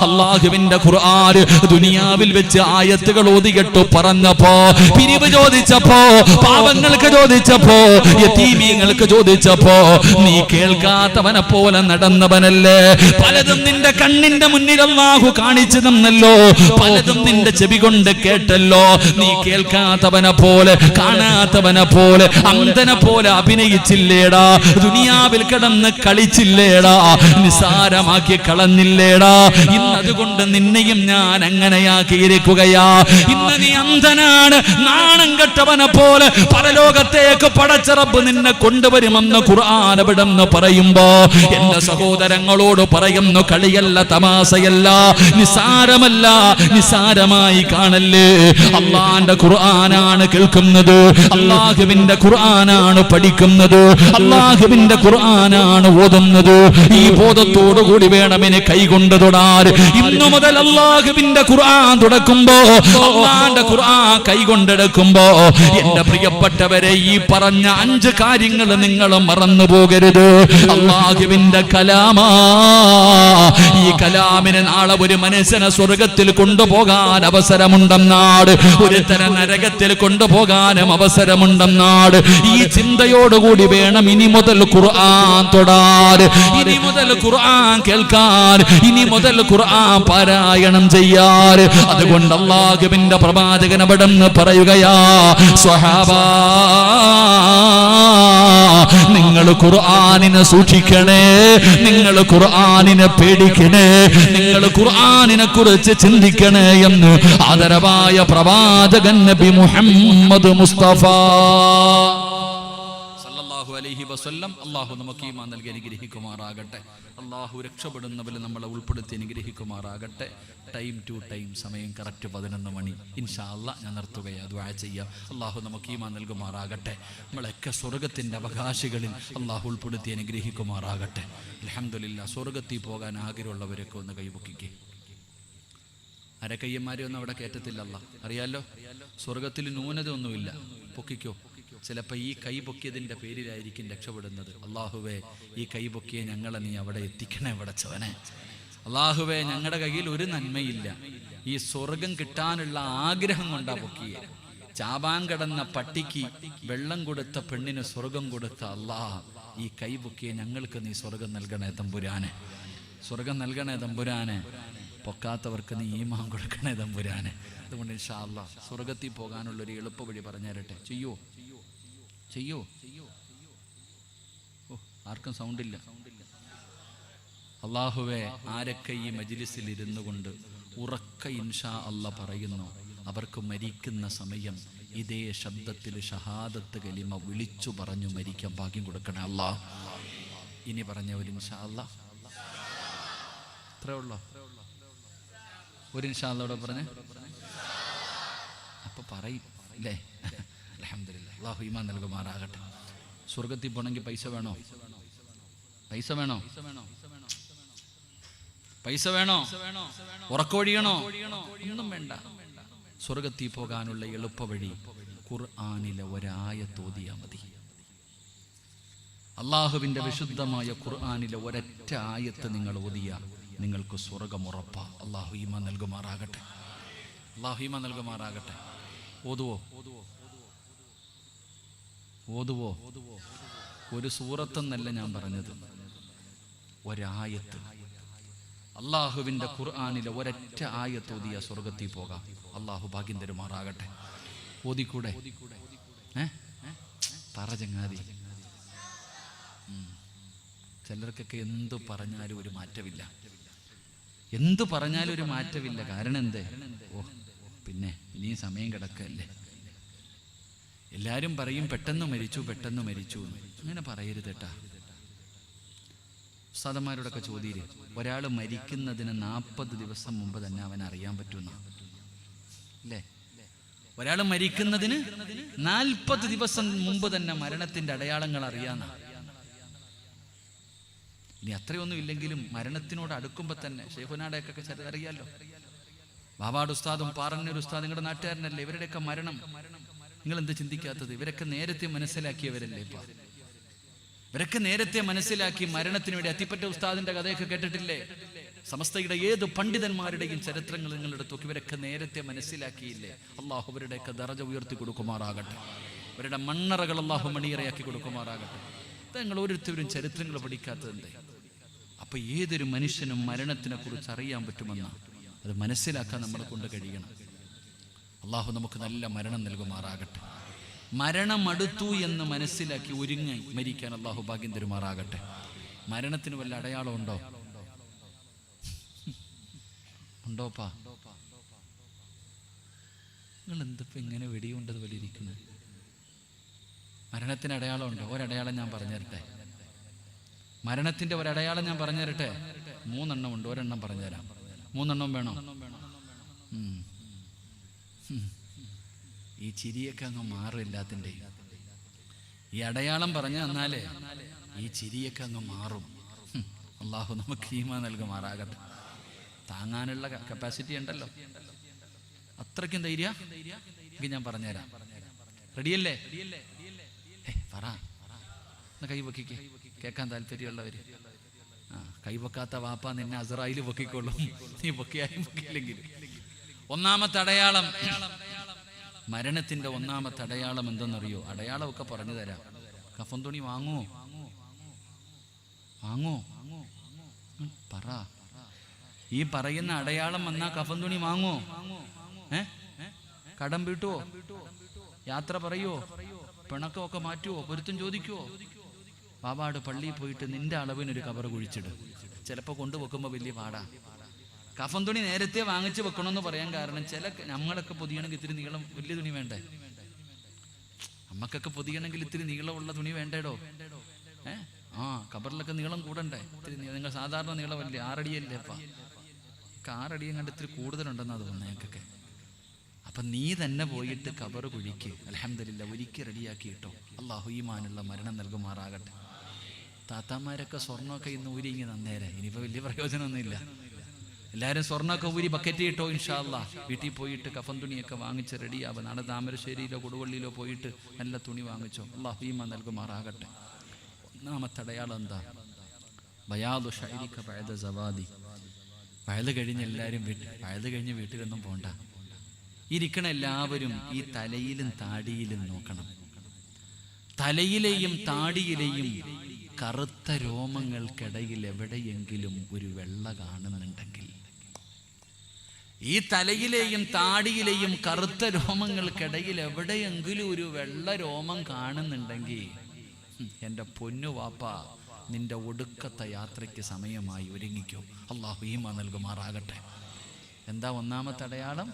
അല്ലാഹുവിന്റെ ഖുർആൻ ദുനിയാവിൽ വെച്ച് ആയത്തുകൾ ഓതിയിട്ട് പറഞ്ഞപ്പോ, പിരിവ് ചോദിച്ചപ്പോ, പാവങ്ങൾക്ക് ചോദിച്ചപ്പോ, യതീമീങ്ങൾക്ക് ചോദിച്ചപ്പോ നീ കേൾക്കാത്തവനെ പോലെ നടന്നവനല്ലേ? പലതും നിന്റെ കണ്ണിന്റെ മുന്നിൽ അല്ലാഹു കാണിച്ചു തന്നല്ലോ, പലതും നിന്റെ ചെവി കൊണ്ട് കേട്ടല്ലോ. നീ കേൾക്കാത്തവനെ പോലെ, കാണാത്തവനെ പോലെ, അന്ധനെ പോലെ അഭിനയിച്ചില്ലേടാ? ദുനിയാവിൽ കിടന്ന് കളിച്ചില്ലേടാ? നിസാരമാക്കി കളഞ്ഞില്ലേടാ? ഇന്നതുകൊണ്ട് നിന്നെയും ഞാൻ അങ്ങനെയാക്കിയിരിക്കുകയാ. ഇന്ന് നീ അന്ധനാണ്, നാണം കെട്ടവനെ പോലെ പരലോകത്തേക്ക് പടച്ച റബ്ബ് നിന്നെ കൊണ്ടുവരുമെന്ന് ഖുർആൻ അവിടെന്ന് പറയുമ്പോ എന്റെ സഹോദരങ്ങളോട് പറയുന്നു, കളിയല്ല, തമാശയല്ല, നിസാരമല്ല, നിസാരമായി കാണല്ലേ. അള്ളാന്റെ ഖുർആനാണ് കേൾക്കുന്നത്, അള്ളാഹുവിന്റെ ഖുർആനാണ് പഠിക്കുന്നത്, അള്ളാഹുവിന്റെ ഖുർആനാണ് ഓതുന്നത്. ഈ ബോധത്തോടു കൂടി വേണം ഇനി കൈകൊണ്ട് തൊടാൻ. ഇന്നു മുതൽ അള്ളാഹുവിന്റെ ഖുർആൻ തുടക്കുമ്പോ, അള്ളാന്റെ ഖുർആൻ കൈകൊണ്ടെടുക്കുമ്പോ എന്റെ പ്രിയപ്പെട്ടവരെ, ഈ പറഞ്ഞ 5 കാര്യങ്ങൾ നിങ്ങൾ മറന്നു പോകരുത്. അള്ളാഹുവിന്റെ കലാമാ. ഈ കലാമിന് നാളെ ഒരു മനുഷ്യനെ സ്വർഗത്തിൽ കൊണ്ടുപോകാൻ അവസരമുണ്ടെന്നാട്, ഒരുത്തരം നരകത്തിൽ കൊണ്ടുപോകാനും അവസരമുണ്ടെന്നാട്. ഈ ചിന്തയോടുകൂടി വേണം ഇനി മുതൽ ഖുർആൻ തൊടാൻ, ഇനി മുതൽ ഖുർആൻ കേൾക്കാൻ, ഇനി മുതൽ ഖുർആൻ പാരായണം ചെയ്യാൻ. അതുകൊണ്ട് അല്ലാഹുവിന്റെ പ്രവാചകൻ അവിടെന്ന് പറയുകയാ, സ്വഹാബാ, നിങ്ങൾ ഖുർആനിനെ സൂക്ഷിക്കണേ, നിങ്ങൾ ഖുർആനിനെ പേടിക്കണേ, നിങ്ങൾ ഖുർആനിനെ കുറിച്ച് ചിന്തിക്കണേ എന്ന് ആദരവായ പ്രവാചകൻ നബി മുഹമ്മദ് മുസ്തഫ സല്ലല്ലാഹു അലൈഹി വസല്ലം. അല്ലാഹു നമുക്ക് ഈമാൻ നൽകി അനുഗ്രഹിക്കുമാറാകട്ടെ. അല്ലാഹു രക്ഷപ്പെടുന്നവരിൽ നമ്മളെ ഉൾപ്പെടുത്തി അനുഗ്രഹിക്കുമാറാകട്ടെ. ടൈം ടു ടൈം, സമയം കറക്റ്റ് 11 മണി. ഇൻഷാ അല്ലാഹ് ഞാൻ നിർത്തുകയാ, ദുആ ചെയ്യാം. അല്ലാഹു നമുക്ക് ഈമാൻ നൽകുമാറാകട്ടെ. നമ്മളൊക്കെ സ്വർഗത്തിന്റെ അവകാശികളിൽ അല്ലാഹു ഉൾപ്പെടുത്തി അനുഗ്രഹിക്കുമാറാകട്ടെ. അൽഹംദുലില്ലാഹ്. സ്വർഗത്തിൽ പോകാൻ ആഗ്രഹമുള്ളവരൊക്കെ ഒന്ന് കൈപൊക്കിക്കേ. അരക്കയ്യന്മാരെ ഒന്നും അവിടെ കയറ്റത്തില്ല, അറിയാലോ. സ്വർഗത്തിൽ ന്യൂനത ഒന്നുമില്ല. പൊക്കിക്കോ. ചിലപ്പോൾ ഈ കൈ പൊക്കിയതിൻ്റെ പേരിലായിരിക്കും രക്ഷപ്പെടുന്നത്. അള്ളാഹുവേ, ഈ കൈ പൊക്കിയെ ഞങ്ങളെ നീ അവിടെ എത്തിക്കണേ പടച്ചവനെ. അള്ളാഹുവേ, ഞങ്ങളുടെ കയ്യിൽ ഒരു നന്മയില്ല, ഈ സ്വർഗം കിട്ടാനുള്ള ആഗ്രഹം കൊണ്ടാ പൊക്കിയെ. ചാപാൻ കിടന്ന പട്ടിക്ക് വെള്ളം കൊടുത്ത പെണ്ണിന് സ്വർഗം കൊടുത്ത അള്ളാഹ്, ഈ കൈ പൊക്കിയെ ഞങ്ങൾക്ക് നീ സ്വർഗം നൽകണേ തമ്പുരാനെ, സ്വർഗം നൽകണേ തമ്പുരാനെ. പൊക്കാത്തവർക്ക് നീ ഈമാൻ കൊടുക്കണേ തമ്പുരാനെ. അതുകൊണ്ട് ഇൻഷാ അല്ലാഹ് സ്വർഗത്തിൽ പോകാനുള്ളൊരു എളുപ്പ വഴി പറഞ്ഞു തരട്ടെ. ചെയ്യോ? ഓ, ആർക്കും സൗണ്ടില്ല. അള്ളാഹുവേ, ആരൊക്കെ ഈ മജ്ലിസിൽ ഇരുന്നു കൊണ്ട് ഉറക്ക ഇൻഷാ അല്ലാഹ് പറയുന്നു, അവർക്ക് മരിക്കുന്ന സമയം ഇതേ ശബ്ദത്തിൽ ഷഹാദത്ത് കലിമ വിളിച്ചു പറഞ്ഞു മരിക്കാൻ ഭാഗ്യം കൊടുക്കണേ അല്ലാഹ്. ഇനി പറഞ്ഞവർ ഇൻഷാ അല്ലാഹ് അത്രേ ഉള്ളോ? ഒരു ഇൻഷാ അല്ലാഹ് പറഞ്ഞേ അപ്പൊ പറയും അല്ലേ? അൽഹംദുലില്ലാഹ്. അല്ലാഹു ഈമാൻ നൽകുമാറാകട്ടെ. സ്വർഗത്തിൽ പോകണമെങ്കിൽ പൈസ വേണോ? ഉറക്കമൊഴിയണോ? ഒന്നും വേണ്ട. സ്വർഗത്തിൽ പോകാനുള്ള എളുപ്പ വഴി ഖുർആനിലെ ഒരായത്ത് ഓതിയാൽ മതി. അള്ളാഹുവിന്റെ വിശുദ്ധമായ ഖുർആനിലെ ഒരൊറ്റ ആയത്ത് നിങ്ങൾ ഓതിയാൽ നിങ്ങൾക്ക് സ്വർഗം ഉറപ്പാ. അള്ളാഹു ഈമാൻ നൽകുമാറാകട്ടെ. ഓതുവോ? ഒരു സൂറത്തെന്നല്ല ഞാൻ പറഞ്ഞത്, ഒരായത്ത്. അള്ളാഹുവിന്റെ ഖുർആനിലെ ഒരൊറ്റ ആയത്ത് ഓതിയ സ്വർഗത്തിൽ പോകാം. അള്ളാഹു ഭാഗ്യം തരുമാറാകട്ടെ. ഓതിക്കൂടെ? പറ ചങ്ങാതി. ചിലർക്കൊക്കെ എന്തു പറഞ്ഞാലും ഒരു മാറ്റമില്ല. കാരണം എന്തേ? ഓ, പിന്നെ ഇനിയും സമയം കിടക്കല്ലേ. എല്ലാവരും പറയും പെട്ടെന്ന് മരിച്ചു എന്ന്. അങ്ങനെ പറയരുത് കേട്ടാ. ഉസ്താദന്മാരോടൊക്കെ ചോദ്യം, ഒരാൾ മരിക്കുന്നതിന് 40 ദിവസം മുമ്പ് തന്നെ അവൻ അറിയാൻ പറ്റുന്ന അല്ലേ? ഒരാൾ മരിക്കുന്നതിന് 40 ദിവസം മുമ്പ് തന്നെ മരണത്തിന്റെ അടയാളങ്ങൾ അറിയാന്ന. ഇനി അത്രയൊന്നും ഇല്ലെങ്കിലും മരണത്തിനോട് അടുക്കുമ്പോ തന്നെ ഷെയ്ഖുനാടൊക്കെ അറിയാലോ. ബാബാട് ഉസ്താദും പാറന്നൂർ ഉസ്താദ് നിങ്ങളുടെ നാട്ടുകാരനല്ലേ? ഇവരുടെയൊക്കെ മരണം നിങ്ങൾ എന്ത് ചിന്തിക്കാത്തത്? ഇവരൊക്കെ നേരത്തെ മനസ്സിലാക്കിയവരല്ലേ? ഇവരൊക്കെ നേരത്തെ മനസ്സിലാക്കി മരണത്തിന് വേണ്ടി. അത്തിപ്പറ്റ ഉസ്താദിന്റെ കഥയൊക്കെ കേട്ടിട്ടില്ലേ? സമസ്തയുടെ ഏത് പണ്ഡിതന്മാരുടെയും ചരിത്രങ്ങൾ നിങ്ങളെടുത്തു. ഇവരൊക്കെ നേരത്തെ മനസ്സിലാക്കിയില്ലേ? അള്ളാഹു അവരുടെയൊക്കെ ദറജ ഉയർത്തി കൊടുക്കുമാറാകട്ടെ. അവരുടെ മണ്ണറകൾ അള്ളാഹു മണിയറയാക്കി കൊടുക്കുമാറാകട്ടെ. നിങ്ങൾ ഓരോരുത്തരും ചരിത്രങ്ങൾ പഠിക്കാത്തതെന്തേ? അപ്പൊ ഏതൊരു മനുഷ്യനും മരണത്തിനെ കുറിച്ച് അറിയാൻ പറ്റുമെന്നാ, അത് മനസ്സിലാക്കാൻ നമ്മളെ കൊണ്ട് കഴിയണം. അള്ളാഹു നമുക്ക് നല്ല മരണം നൽകുമാറാകട്ടെ. മരണം അടുത്തു എന്ന് മനസ്സിലാക്കി ഒരുങ്ങി മരിക്കാൻ അള്ളാഹു ഭാഗ്യം തരുമാറാകട്ടെ. മരണത്തിന് വല്ല അടയാളം ഉണ്ടോപ്പാ? നിങ്ങൾ എന്തിപ്പോ ഇങ്ങനെ വെടിയുണ്ടത് പോലെ ഇരിക്കുന്നത്? മരണത്തിന് അടയാളം ഉണ്ടോ? ഒരടയാളം ഞാൻ പറഞ്ഞു തരട്ടെ. മരണത്തിന്റെ ഒരടയാളം ഞാൻ പറഞ്ഞു തരട്ടെ. 3 എണ്ണം ഉണ്ട്. ഒരെണ്ണം പറഞ്ഞുതരാം. 3 എണ്ണം വേണോ? ഈ ചിരിയൊക്കെ അങ്ങ് മാറും എല്ലാത്തിൻ്റെ. ഈ അടയാളം പറഞ്ഞു തന്നാലേ ഈ ചിരിയൊക്കെ അങ്ങ് മാറും. അള്ളാഹു നമുക്ക് ഈമാൻ നൽകുമാറാകട്ടെ. താങ്ങാനുള്ള കപ്പാസിറ്റി ഉണ്ടല്ലോ, അത്രയ്ക്കും ധൈര്യം ഞാൻ പറഞ്ഞുതരാം. റെഡിയല്ലേ? പറ. കൈവക്കിക്ക് കേൾക്കാൻ താല്പര്യമുള്ളവര്. കൈവക്കാത്ത വാപ്പ നിന്നെ അസ്രായിൽ പൊക്കിക്കൊള്ളും, നീ പൊക്കിയാലും പൊക്കിയില്ലെങ്കിലും. ഒന്നാമത്തെ അടയാളം, മരണത്തിന്റെ ഒന്നാമത്തെ അടയാളം എന്തെന്നറിയോ? അടയാളമൊക്കെ പറഞ്ഞു തരാം. കഫൻ തുണി വാങ്ങോ? പറ. ഈ പറയുന്ന അടയാളം വന്നാ കഫൻ തുണി വാങ്ങോ? കടം വീട്ടുവോ? യാത്ര പറയുവോ? പിണക്കമൊക്കെ മാറ്റുവോ? പൊരുത്തം ചോദിക്കുവോ? ബാബാട് പള്ളിയിൽ പോയിട്ട് നിന്റെ അളവിനൊരു കവർ കുഴിച്ചിടും. ചിലപ്പോൾ കൊണ്ടുവെക്കുമ്പോൾ വലിയ പാടാ. കഫൻ തുണി നേരത്തെ വാങ്ങിച്ചു വെക്കണമെന്ന് പറയാൻ കാരണം, നമ്മളൊക്കെ പൊതിയണമെങ്കിൽ ഇത്തിരി നീളം വലിയ തുണി വേണ്ടേ? നമ്മക്കൊക്കെ പൊതിയണമെങ്കിൽ ഇത്തിരി നീളമുള്ള തുണി വേണ്ടേടോ? കബറിലൊക്കെ നീളം കൂടണ്ടേ? ഇത്തിരി നിങ്ങൾ സാധാരണ നീളമല്ലേ? 6 അടിയല്ലേ? അപ്പ 6 അടിയും കണ്ട് ഇത്തിരി കൂടുതലുണ്ടെന്നാ തോന്നുന്നത് ഞങ്ങൾക്കൊക്കെ. അപ്പൊ നീ തന്നെ പോയിട്ട് കബർ കുഴിക്ക്. അൽഹംദുലില്ലാ, ഒരിക്കൽ റെഡിയാക്കിയിട്ടോ. അള്ളാഹു ഈമാനുള്ള മരണം നൽകുമാറാകട്ടെ. താത്താമാരൊക്കെ സ്വർണ്ണമൊക്കെ ഇന്ന് ഊരിങ്ങി നന്നേരെ. ഇനിയിപ്പോൾ വലിയ പ്രയോജനമൊന്നുമില്ല. എല്ലാവരും സ്വർണ്ണമൊക്കെ ഊരി ബക്കറ്റ് ഇട്ടോ ഇൻഷാ അല്ലാ. വീട്ടിൽ പോയിട്ട് കഫൻ തുണിയൊക്കെ വാങ്ങിച്ച് റെഡിയാവുക. നാളെ താമരശ്ശേരിയിലോ കൊടുവള്ളിയിലോ പോയിട്ട് നല്ല തുണി വാങ്ങിച്ചോ. അല്ലാഹു ഈമാൻ നൽകുമാറാകട്ടെ. ഒന്നാമത്തെ അടയാളം എന്താ? ബയാദു ശൈരിക ബഅദ സവാദി. വയല് കഴിഞ്ഞ് എല്ലാവരും വയല് കഴിഞ്ഞ് വീട്ടിലൊന്നും പോണ്ട. ഇരിക്കണ എല്ലാവരും ഈ തലയിലും താടിയിലും നോക്കണം. തലയിലെയും താടിയിലെയും കറുത്ത രോമങ്ങൾക്കിടയിൽ എവിടെയെങ്കിലും ഒരു വെള്ള കാണുന്നുണ്ടെങ്കിൽ, ഈ തലയിലെയും താടിയിലെയും കറുത്ത രോമങ്ങൾക്കിടയിൽ എവിടെയെങ്കിലും ഒരു വെള്ള രോമം കാണുന്നുണ്ടെങ്കിൽ എൻ്റെ പൊന്നു വാപ്പ, നിന്റെ ഒടുക്കത്തെ യാത്രയ്ക്ക് സമയമായി, ഒരുങ്ങിക്കോ. അല്ലാഹു ഈമാൻ നൽകുമാറാകട്ടെ. എന്താ ഒന്നാമത്തെ അടയാളം?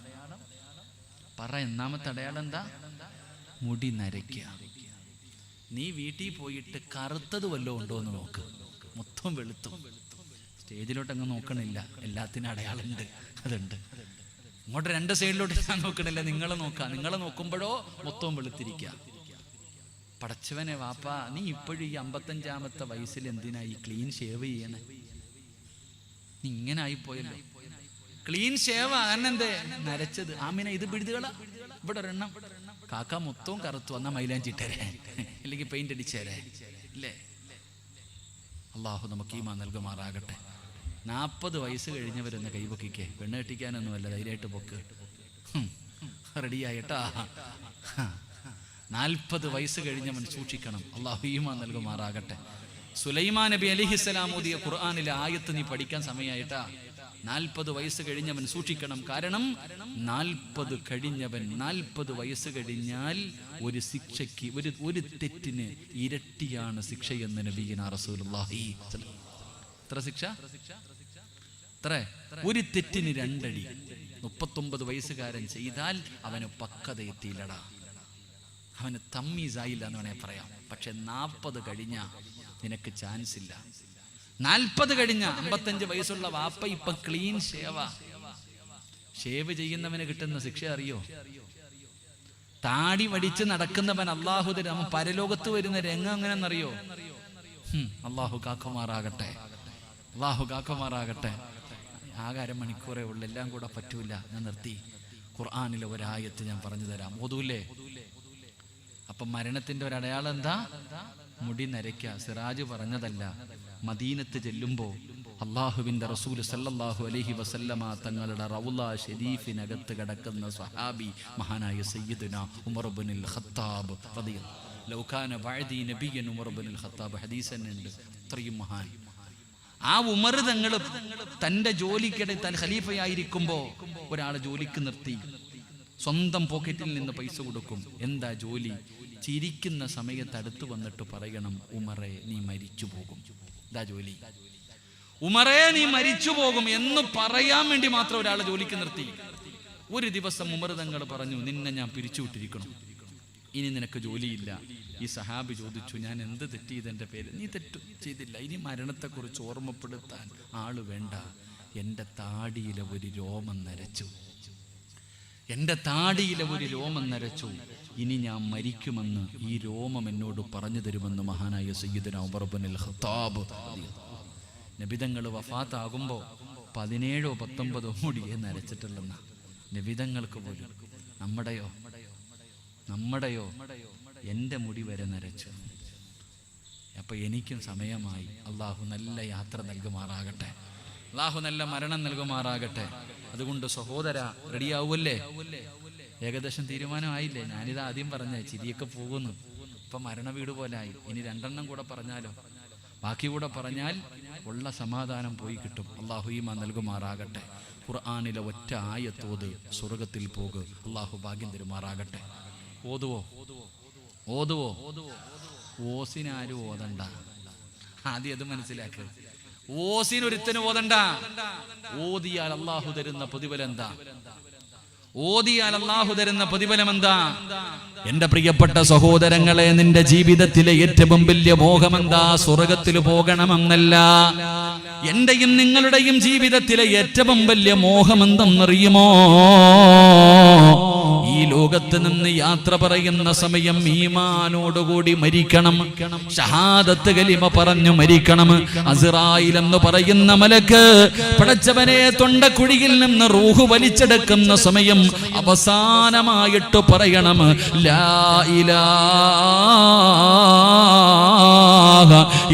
പറ, ഒന്നാമത്തെ അടയാളം എന്താ? മുടി നരയ്ക്കുക. നീ വീട്ടിൽ പോയിട്ട് കറുത്തത് വല്ലതും ഉണ്ടോ എന്ന് നോക്ക്. മൊത്തം വെളുത്തു. സ്റ്റേജിലോട്ടങ്ങ് നോക്കണില്ല, എല്ലാത്തിനും അടയാളമുണ്ട്, അതുണ്ട്. ഇങ്ങോട്ട് രണ്ട് സൈഡിലോട്ട് ഞാൻ നോക്കണില്ല, നിങ്ങളെ നോക്കാം. നിങ്ങളെ നോക്കുമ്പോഴോ മൊത്തവും വെളുത്തിരിക്കുക. പടച്ചവനെ വാപ്പ, നീ ഇപ്പോഴും ഈ 55-ാമത്തെ വയസ്സിൽ എന്തിനാ ഈ ക്ലീൻ ഷേവ് ചെയ്യണേ? നീ ഇങ്ങനെ ആയിപ്പോയല്ലോ. ക്ലീൻ ഷേവ് ആണെന്തേ നരച്ചത്? ആമിന ഇത് പിഴുതുകളാ. ഇവിടെ ഒരെണ്ണം കാക്ക മൊത്തവും കറുത്തു. വന്നാ മൈലാഞ്ചിട്ടേരെ, അല്ലെങ്കിൽ പെയിന്റ് അടിച്ചേരെ, ഇല്ലേ? അള്ളാഹു നമുക്ക് ഈമാൻ നൽകുമാറാകട്ടെ. 40 വയസ്സ് കഴിഞ്ഞവരൊന്ന് കൈപൊക്കിക്കേ. പെണ്ണ് കെട്ടിക്കാനൊന്നുമല്ല, ധൈര്യമായിട്ട് പൊക്ക്. റെഡിയായിട്ടാ. 40 വയസ്സ് കഴിഞ്ഞവൻ സൂക്ഷിക്കണം. അള്ളാഹു ഈമാൻ നൽകുമാറാകട്ടെ. സുലൈമാൻ നബി അലൈഹിസ്സലാം ഓതിയ ഖുർആനിലെ ആയത്ത് നീ പഠിക്കാൻ സമയമായിട്ടാ. 40 വയസ്സ് കഴിഞ്ഞവൻ സൂക്ഷിക്കണം. കാരണം 40 കഴിഞ്ഞവൻ, 40 വയസ്സ് കഴിഞ്ഞാൽ ഒരു ശിക്ഷയ്ക്ക്, ഒരു തെറ്റിന് ഇരട്ടിയാണ് ശിക്ഷയെന്ന് നബിയുനാ റസൂലുള്ളാഹി. എത്ര ശിക്ഷ? എത്ര? ഒരു തെറ്റിന് 2 അടി. 39 വയസ്സുകാരൻ ചെയ്താൽ അവന് പക്വത എത്തിയില്ലടാ, അവന് തമ്മീസായില്ല എന്ന് വേണേ പറയാം. പക്ഷെ 40 കഴിഞ്ഞ നിനക്ക് ചാൻസ് ഇല്ല. 40 കഴിഞ്ഞ 55 വയസ്സുള്ള വാപ്പ ഇപ്പൊ ക്ലീൻ ഷേവ് ചെയ്യുന്നവന് കിട്ടുന്ന ശിക്ഷ അറിയോ? താടി വടിച്ച് നടക്കുന്നവൻ അള്ളാഹു തരും പരലോകത്ത് വരുന്ന രംഗം എങ്ങനെയെന്നറിയോ? അള്ളാഹു കാക്കുമാറാകട്ടെ, അള്ളാഹു കാക്കുമാറാകട്ടെ. ആകെ 1/2 മണിക്കൂറേ ഉള്ളൂ, എല്ലാം കൂടെ പറ്റൂല. ഞാൻ നിർത്തി. ഖുർആനിലെ ഒരായത്ത് ഞാൻ പറഞ്ഞു തരാം, ഓതൂല്ലേ? അപ്പൊ മരണത്തിന്റെ ഒരു അടയാളം എന്താ? മുടി നരയ്ക്ക. സിറാജ് പറഞ്ഞതല്ല. മദീനത്ത് ചെല്ലുമ്പോൾ അള്ളാഹുവിന്റെ റസൂൽ സല്ലല്ലാഹു അലൈഹി വസല്ലമ തങ്ങളുടെ റൗള ഷരീഫിനകത്ത് കിടക്കുന്ന സ്വഹാബി മഹാനായ സയ്യിദുനാ ഉമർ ഇബ്നുൽ ഖത്താബ് റളിയല്ലാഹു. ലൗ കാന ബഅദി നബിയ്യൻ ഉമർ ഇബ്നുൽ ഖത്താബ്. ഹദീസന്നുണ്ട്. അത്രയും മഹാൻ. ആ ഉമർ തങ്ങൾ തന്റെ ജോലിക്കിടെ താൻ ഖലീഫയായിരിക്കുമ്പോ ഒരാളെ ജോലിക്ക് നിർത്തി. സ്വന്തം പോക്കറ്റിൽ നിന്ന് പൈസ കൊടുക്കും. എന്താ ജോലി? ചിരിക്കുന്ന സമയത്ത് അടുത്ത് വന്നിട്ട് പറയണം, ഉമറേ നീ മരിച്ചു പോകും. ഇതാ ജോലി. ഉമറേ നീ മരിച്ചു പോകും എന്ന് പറയാൻ വേണ്ടി മാത്രം ഒരാളെ ജോലിക്ക് നിർത്തി. ഒരു ദിവസം ഉമർ തങ്ങൾ പറഞ്ഞു, നിന്നെ ഞാൻ പിരിച്ചുവിട്ടിരിക്കണം, ഇനി നിനക്ക് ജോലിയില്ല. ഈ സഹാബി ചോദിച്ചു, ഞാൻ എന്ത് തെറ്റ് ചെയ്തെന്റെ പേര്? നീ തെറ്റു ചെയ്തില്ല, ഇനി മരണത്തെക്കുറിച്ച് ഓർമ്മപ്പെടുത്താൻ ആള് വേണ്ട. എൻ്റെ താടിയിലെ ഒരു രോമം നരച്ചു, എൻ്റെ താടിയിലെ ഒരു രോമം നരച്ചു. ഇനി ഞാൻ മരിക്കുമെന്ന് ഈ രോമം എന്നോട് പറഞ്ഞു തരുമെന്ന് മഹാനായ സയ്യിദുനാ ഉമർ ഇബ്നുൽ ഖത്താബ്. നബിതങ്ങൾ വഫാത്താകുമ്പോൾ 17 or 19 മുടിയെ നരച്ചിട്ടുള്ളെന്ന നബിതങ്ങൾക്ക് പോലും. നമ്മുടെയോ എൻ്റെ മുടി വരെ നരച്ചു. അപ്പൊ എനിക്കും സമയമായി. അള്ളാഹു നല്ല യാത്ര നൽകുമാറാകട്ടെ, അള്ളാഹു നല്ല മരണം നൽകുമാറാകട്ടെ. അതുകൊണ്ട് സഹോദര, റെഡിയാവൂല്ലേ? ഏകദേശം തീരുമാനമായില്ലേ? ഞാനിത് ആദ്യം പറഞ്ഞ ചിരിയൊക്കെ പോകുന്നു. ഇപ്പൊ മരണ വീട് പോലായി. ഇനി 2 എണ്ണം കൂടെ പറഞ്ഞാലോ? ബാക്കി കൂടെ പറഞ്ഞാൽ ഉള്ള സമാധാനം പോയി കിട്ടും. അള്ളാഹു ഈമാൻ നൽകുമാറാകട്ടെ. ഖുർആനിലെ ഒറ്റ ആയത്തോത് സ്വർഗത്തിൽ പോക്. അള്ളാഹു ഭാഗ്യം തരുമാറാകട്ടെ. ഓതുവോ? ഓസിനാരും ഓതണ്ട. ആദ്യം അത് മനസ്സിലാക്ക്. ഓസിനൊരുത്തനും ഓതണ്ട. ഓതിയാൽ അള്ളാഹു തരുന്ന പ്രതിഫലം എന്താ? എന്റെ പ്രിയപ്പെട്ട സഹോദരങ്ങളെ, നിന്റെ ജീവിതത്തിലെ ഏറ്റവും വലിയ മോഹമെന്താ? സ്വർഗത്തിൽ പോകണമെന്നല്ല. എന്റെയും നിങ്ങളുടെയും ജീവിതത്തിലെ ഏറ്റവും വലിയ മോഹമെന്തെന്നറിയുമോ? ഈ ലോകത്ത് നിന്ന് യാത്ര പറയുന്ന സമയം ഈമാനോടുകൂടി മരിക്കണം, ഷഹാദത്ത് കലിമ പറഞ്ഞു മരിക്കണം. അസ്റായിൽ എന്ന് പറയുന്ന മലക്ക് പടച്ചവനെ തൊണ്ടക്കുഴിയിൽ നിന്ന് റൂഹ് വലിച്ചെടുക്കുന്ന സമയം അവസാനമായിട്ട് പറയണം ലാ ഇലാഹ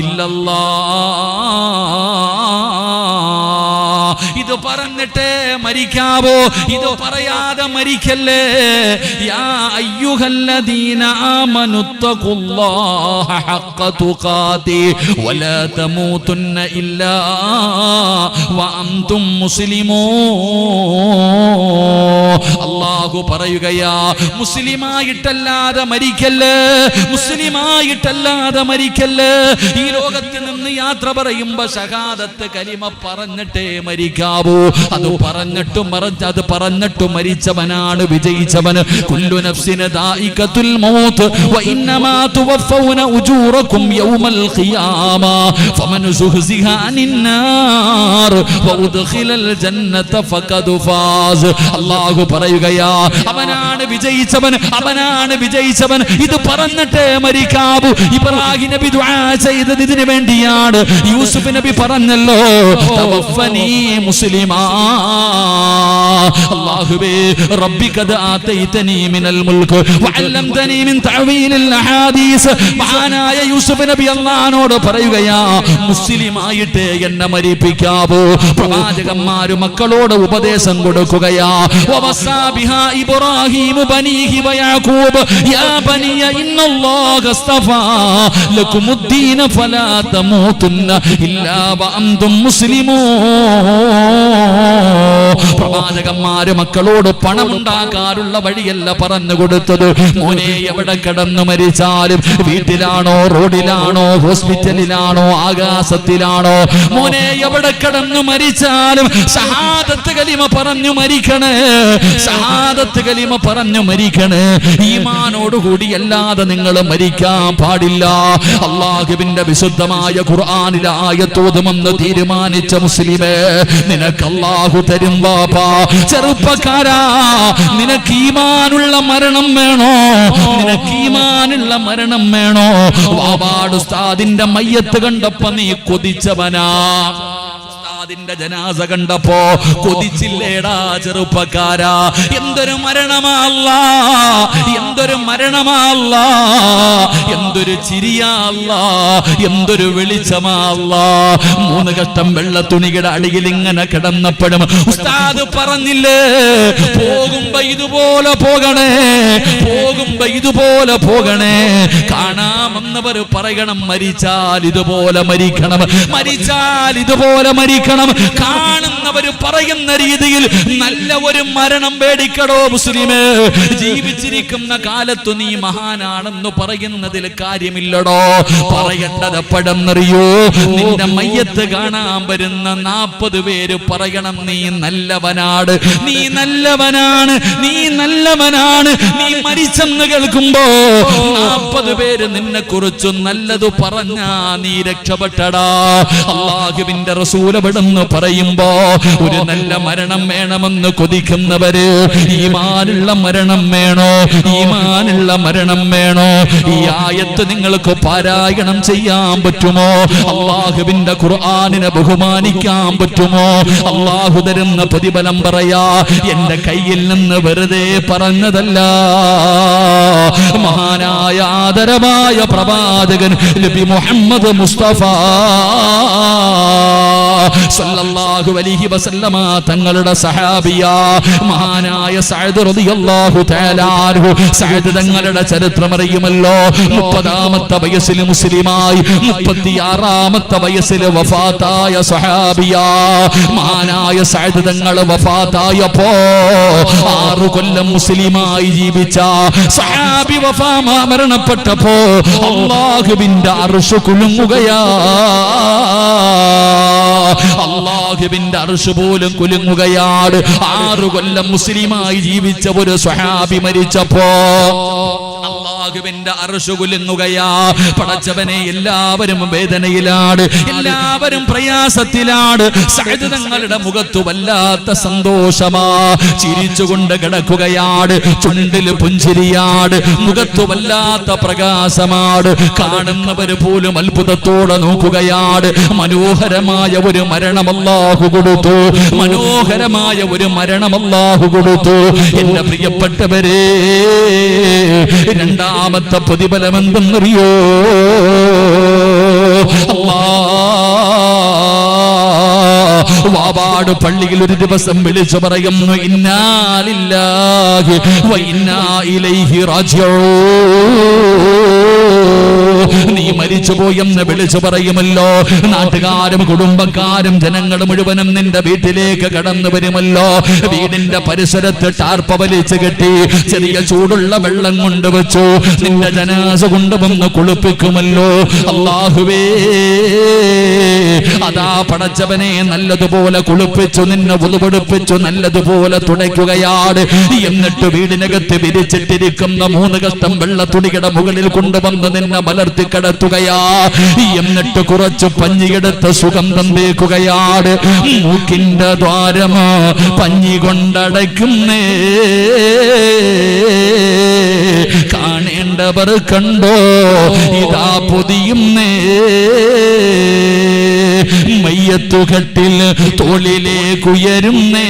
ഇല്ലല്ലാഹ്. ഇത് പറഞ്ഞിട്ട് മരിക്കാവോ? ഇത് പറയാതെ മരിക്കല്ലേ. യാ അയ്യുഹല്ലദീന ആമനുത്തഖുല്ലാഹ ഹഖ്ക തുഖാതി വലാ തമൂതുന്ന ഇല്ലാ വഅൻതും മുസ്ലിമൂൻ. അല്ലാഹു പറയുകയാ, മുസ്ലിമായിട്ടല്ലാതെ മരിക്കല്ലേ, മുസ്ലിമായിട്ടല്ലാതെ മരിക്കല്ലേ. ഈ ലോകത്ത് നിന്ന് യാത്ര പറയുമ്പോ ഷഹാദത്ത് കലിമ പറഞ്ഞിട്ടേ മരിക്കാവൂ. അത് പറഞ്ഞിട്ട് മരിച്ചവനാണ് വിജയിച്ചവൻ. കുല്ലു നഫ്സിന ദായിഖത്തുൽ മൗത്ത് വ ഇന്നമാ തുവഫൗന ഉജൂറകും യൗമൽ ഖിയാമ ഫമൻ സുഹ്സിഹ അനിൻ നാർ വ ഉദ്ഖിലൽ ജന്നത ഫഖദ് ഫാസ്. അല്ലാഹു പറയുകയാ, അവനാണ് വിജയിച്ചവൻ, അവനാണ് വിജയിച്ചവൻ. ഇത് പറഞ്ഞിട്ട് മരിക്കാവൂ. ഇബ്രാഹിം നബി ദുആ ചെയ്തത് ഇതിനു വേണ്ടിയാണ്. യൂസുഫ് നബി പറഞ്ഞല്ലോ തവഫനി മുസ്ലിമാ. അല്ലാഹുവേ റബ്ബി ഖദ് ആതൈതനി മിനൽ മുൽക്ക് വഅല്ലംതനി മിൻ തഅവീലിൽ അഹാദീസ്. മഹാനായ യൂസുഫ് നബി അല്ലാഹുവോട് പറയുകയാ, മുസ്ലിമായിട്ട് എന്നെ മരിപ്പിക്കാവൂ. പ്രവാചകന്മാര് മക്കളോട് ഉപദേശം കൊടുക്കുകയാ. വവസാ ബിഹാ ഇബ്രാഹീം ബനീഹി വയാഖൂബ് യാ ബനിയ ഇന്നല്ലാഹ അസ്തഫാ ലകുമുദ്ദീന ഫലാ തമൂതുന്ന ഇല്ലാ വഅൻതും മുസ്ലിമൂൻ. പ്രവാചകന്മാര് മക്കളോട് പണമുണ്ടാക്കാനുള്ള വഴിയല്ല പറഞ്ഞു കൊടുത്തത്. മോനെ എവിടെ കിടന്നു മരിച്ചാലും, വീട്ടിലാണോ, റോഡിലാണോ, ഹോസ്പിറ്റലിലാണോ, ആകാശത്തിലാണോ, മോനെ എവിടെ കിടന്നു മരിച്ചാലും ഷഹാദത്ത് കലിമ പറഞ്ഞു മരിക്കണേ, ഷഹാദത്ത് കലിമ പറഞ്ഞു മരിക്കണേ. ഈമാനോടുകൂടി അല്ലാതെ നിങ്ങൾ മരിക്കാൻ പാടില്ല. അല്ലാഹുവിന്റെ വിശുദ്ധമായ ഖുർആനിലെ ആയത്തോതുമെന്ന് തീരുമാനിച്ച മുസ്ലിമേ, നിനക്ക് അല്ലാഹു തരും വാപ്പാ. ചെറുപ്പക്കാരാ, നിനക്ക് ഈമാനുള്ള മരണം വേണോ? നിനക്ക് ഈമാനുള്ള മരണം വേണോ? വാവാട് ഉസ്താദിന്റെ മയ്യത്ത് കണ്ടപ്പോ നീ കൊതിച്ചവനാ? അതിന്റെ ജനാസ കണ്ടപ്പോ കൊതിച്ചില്ലേടാ ചെറുപ്പക്കാരാ? എന്തൊരു മരണമാ അല്ലാഹ്, എന്തൊരു മരണമാ അല്ലാഹ്, എന്തൊരു ചിരിയാ അല്ലാഹ്, എന്തൊരു വെളിച്ചമാ അല്ലാഹ്. 3 കഷ്ടം വെള്ള തുണിയുടെ അടിയിൽ ഇങ്ങനെ കിടന്നപ്പോഴും ഉസ്താദ് പറഞ്ഞില്ലേ, പോകുമ്പോ ഇതുപോലെ പോകണേ, പോകുമ്പോ ഇതുപോലെ പോകണേ. കാണാമെന്നവർ പറയണം, മരിച്ചാൽ ഇതുപോലെ മരിക്കണം, മരിച്ചാൽ ഇതുപോലെ മരിക്കണം. കാണുന്നവര് പറയുന്ന രീതിയിൽ നല്ല ഒരു മരണം പേടിക്കടോ മുസ്ലിമേ. ജീവിച്ചിരിക്കുന്ന കാലത്തു നീ മഹാനാണെന്ന് പറയുന്നതിൽ കാര്യമില്ലടോ. പറയേണ്ടത് എപ്പോഴെന്നറിയോ? നിന്റെ മയ്യത്ത് കാണാൻ വരുന്ന 40 പേര് പറയണം, നീ നല്ലവനാണ്, നീ നല്ലവനാണ്, നീ നല്ലവനാണ്. നീ മരിച്ചെന്ന് കേൾക്കുമ്പോ 40 പേര് നിന്നെ കുറിച്ച് നല്ലത് പറഞ്ഞാ നീ രക്ഷപ്പെട്ടടാ. അല്ലാഹുവിന്റെ റസൂൽ എന്ന് പറയുമ്പോ ഒരു നല്ല മരണം വേണമെന്ന് കൊതിക്കുന്നവര്, ഈമാനുള്ള മരണം വേണോ? ഈമാനുള്ള മരണം വേണോ? ഈ ആയത്ത് നിങ്ങൾക്ക് പാരായണം ചെയ്യാൻ പറ്റുമോ? അല്ലാഹുവിന്റെ ഖുർആനിനെ ബഹുമാനിക്കാൻ പറ്റുമോ? അല്ലാഹു തരുന്ന പ്രതിഫലം പറയാ, എന്റെ കയ്യിൽ നിന്ന് വെറുതെ പറഞ്ഞതല്ല. മഹാനായ ആദരവായ പ്രവാചകൻ നബി മുഹമ്മദ് മുസ്തഫ സല്ലല്ലാഹു അലൈഹി വസല്ലമ തങ്ങളുടെ സഹാബിയ മഹാനായ സഅദ് റളിയല്ലാഹു തആല അൻഹു. സഅദ് തങ്ങളുടെ ചരിത്രം അറിയുമല്ലോ. 30ാമത്തെ വയസ്സിൽ മുസ്ലിമായി, 36ാമത്തെ വയസ്സിൽ വഫാത്തായ സഹാബിയ. മഹാനായ സഅദ് തങ്ങൾ വഫാത്തായപ്പോ 6 കൊല്ലം മുസ്ലിമായി ജീവിച്ച സഹാബി മരണപ്പെട്ടപ്പോ അല്ലാഹുവിന്റെ അർശ് കുലുങ്ങുകയാ. അല്ലാഹുവിന്റെ അർശ് പോലും കുലുങ്ങുകയാണ്. 6 കൊല്ലം മുസ്ലിമായി ജീവിച്ച ഒരു സ്വഹാബി മരിച്ചപ്പോ അല്ലാഹുവിന്റെ അർശ് കുലുങ്ങുകയാ. പടച്ചവനെ, എല്ലാവരും വേദനയിലാണ്, എല്ലാവരും പ്രയാസത്തിലാണ്. സഅദ് തങ്ങളുടെ മുഖത്ത് വല്ലാത്ത സന്തോഷമാ, ചിരിച്ചുകൊണ്ട് കിടക്കുകയാണ്. ചുണ്ടിൽ പുഞ്ചിരിയാണ്, മുഖത്ത് വല്ലാത്ത പ്രകാശമാണ്. കാണുന്നവര് പോലും അത്ഭുതത്തോടെ നോക്കുകയാണ്. മനോഹരമായ ഒരു മരണം അല്ലാഹു കൊടുത്തു, മനോഹരമായ ഒരു മരണം അല്ലാഹു കൊടുത്തു. എന്റെ പ്രിയപ്പെട്ടവരെ, രണ്ടാമത്തെ പ്രതിഫലം എന്തെന്നറിയോ? വാവാട് പള്ളിയിൽ ഒരു ദിവസം വിളിച്ചു പറയുന്നു, ഇന്നാ ലില്ലാഹി വ ഇന്നാ ഇലൈഹി റാജിഊൻ. നീ മരിച്ചുപോയെന്ന് വിളിച്ചു പറയുമല്ലോ. നാട്ടുകാരും കുടുംബക്കാരും ജനങ്ങൾ മുഴുവനും നിന്റെ വീട്ടിലേക്ക് കടന്നു വരുമല്ലോ. വീടിന്റെ പരിസരത്ത് ടാർപ്പ വലിച്ചു കെട്ടി ചെറിയ ചൂടുള്ള വെള്ളം കൊണ്ടുവച്ചു. നിന്റെ ജനാസ കൊണ്ടുവന്ന് കുളിപ്പിക്കുമല്ലോ. അല്ലാഹുവേ, അതാ പടച്ചവനെ നല്ലതുപോലെ കുളിപ്പിച്ചു, നിന്നെ വുളുവെടുപ്പിച്ചു, നല്ലതുപോലെ തുടയ്ക്കുകയാണ്. എന്നിട്ട് വീടിനകത്ത് വിരിച്ചിട്ടിരിക്കുന്ന 3 കഷ്ടം വെള്ള തുണിയുടെ മുകളിൽ കൊണ്ടുവന്ന് നിന്നെ മലർത്തി കിടത്തുകയാ. എന്നിട്ട് കുറച്ച് പഞ്ഞിയെടുത്ത് സുഗന്ധം തേക്കുകയാണ്. മൂക്കിന്റെ ദ്വാരമോ പഞ്ഞി കൊണ്ടടയ്ക്കുന്നേ, കാണേണ്ടവർ കണ്ടോ, ഇതാ പൊതിയുന്നേ. മയ്യത്തുകട്ടിൽ തോളിലേക്കുയരുന്നേ,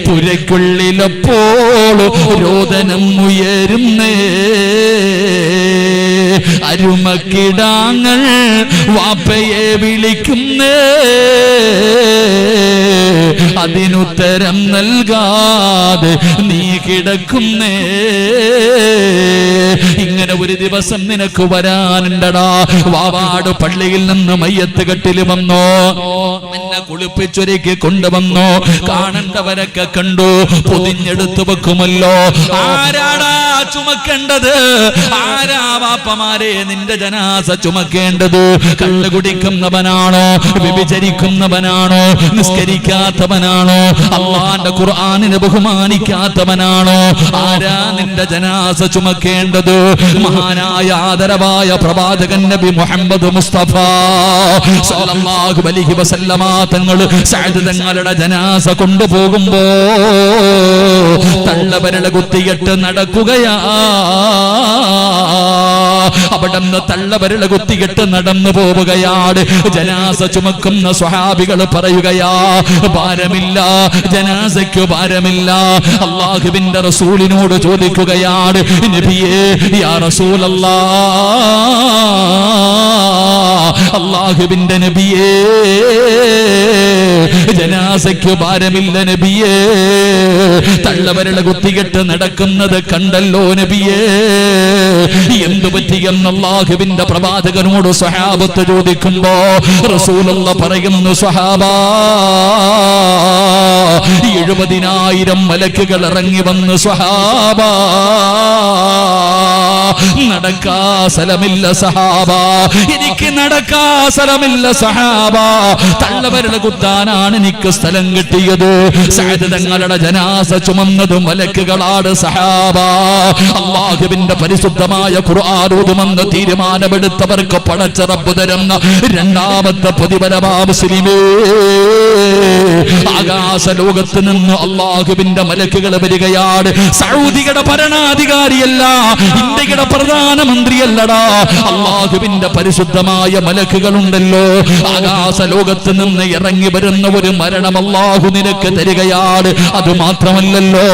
പുരയ്ക്കുള്ളിലപ്പോൾ രോദനം ഉയരുന്നേ. അരുമക്കിടാങ്ങൾ വാപ്പയെ വിളിക്കുന്നേ, അതിനുത്തരം നൽകാതെ നീ കിടക്കുന്നേ. ഇങ്ങനെ ഒരു ദിവസം നിനക്ക് വരാനുണ്ടടാ. വാവാട് പള്ളിയിൽ നിന്ന് മയ്യത്ത് കെട്ടിൽ വന്നോ, എന്നെ കുളിപ്പിച്ചൊരുക്കി കൊണ്ടുവന്നോ. കാണേണ്ടവരൊക്കെ കണ്ടു, പൊതിഞ്ഞെടുത്തു വെക്കുമല്ലോ. ആരാടാ ചുമക്കേണ്ടത്? ആരാ വാപ്പമാരെ നിന്റെ ജനാസ ചുമക്കേണ്ടത്? കള്ളു കുടിക്കുന്നവനാണോ? വ്യഭിചരിക്കുന്നവനാണോ? നിസ്കരിക്കാത്തവനാണോ? അല്ലാഹുവിന്റെ ഖുർആനിനെ ബഹുമാനിക്കാത്തവനാണോ? ആരാ നിന്റെ ജനാസ ചുമക്കേണ്ടത്? മഹാനായ ആദരവായ പ്രവാചകൻ നബി മുഹമ്മദ് മുസ്തഫ സല്ലല്ലാഹു അലൈഹി വസല്ലമ തങ്ങൾ സഅദ് തങ്ങളുടെ ജനാസ കൊണ്ടുപോകുമ്പോ തള്ളവരള കുത്തിയിട്ട് നടക്കുകയാ. അവിടുന്ന് തള്ളവരള കുത്തിയിട്ട് നടന്നു പോവുകയാണ്. ജനാസ ചുമക്കുന്ന സ്വഹാബികൾ പറയുകയാ, ഭാരമില്ല, ജനാസയ്ക്ക് ഭാരമില്ല. അല്ലാഹുവിന്റെ റസൂലിനോട് ചോദിക്കുകയാണ്, നബിയേ, യാ റസൂലല്ലാഹ്, അല്ലാഹുവിന്റെ നബിയേ, ജനാസയ്ക്ക് ഭാരമില്ല നബിയേ, തള്ളവരള കുത്തികെട്ട് നടക്കുന്നത് കണ്ടല്ലോ നബിയേ, എന്തു പറ്റിയെന്ന് അല്ലാഹുവിന്റെ പ്രവാചകനോട് സ്വഹാബത്ത് ചോദിക്കുമ്പോ റസൂലുള്ളാഹ് പറയുന്നു, സ്വഹാബാ, 70,000 മലക്കുകൾ ഇറങ്ങി വന്ന് സ്വഹാബാ, നടക്കാ സ്ഥലമില്ല സഹാബ, എനിക്ക് നടക്കാ സ്ഥലമില്ല സഹാബ, തള്ളവരള കുത്താനാണ് എനിക്ക് സ്ഥലം കിട്ടിയത്. സഅദ് തങ്ങളുടെ ജനാസ ചുമന്നത് മലക്കുകളാണ് സഹാബ. അല്ലാഹുവിന്റെ പരിശുദ്ധമായ ഖുർആൻ ഓതുമെന്ന് തീരുമാനമെടുത്തവർക്ക് പടച്ച റബ്ബ് തരുന്ന രണ്ടാമത്തെ പ്രതിഫലമാ മുസ്ലിമേ. ആകാശ ലോകത്ത് നിന്ന് അല്ലാഹുവിന്റെ മലക്കുകൾ വരികയാണ്. സൗദിയുടെ ഭരണാധികാരിയല്ല, ഇന്ത്യയുടെ പ്രധാനമന്ത്രിയല്ലടാ, അല്ലാഹുവിന്റെ പരിശുദ്ധമായ മലക്കുകളുണ്ടല്ലോ. ആകാശ ലോകത്ത് നിന്ന് ഇറങ്ങി വരുന്ന ഒരു മരണം അല്ലാഹു നിനക്ക് തരികയാണ്. അത് മാത്രമല്ലല്ലോ,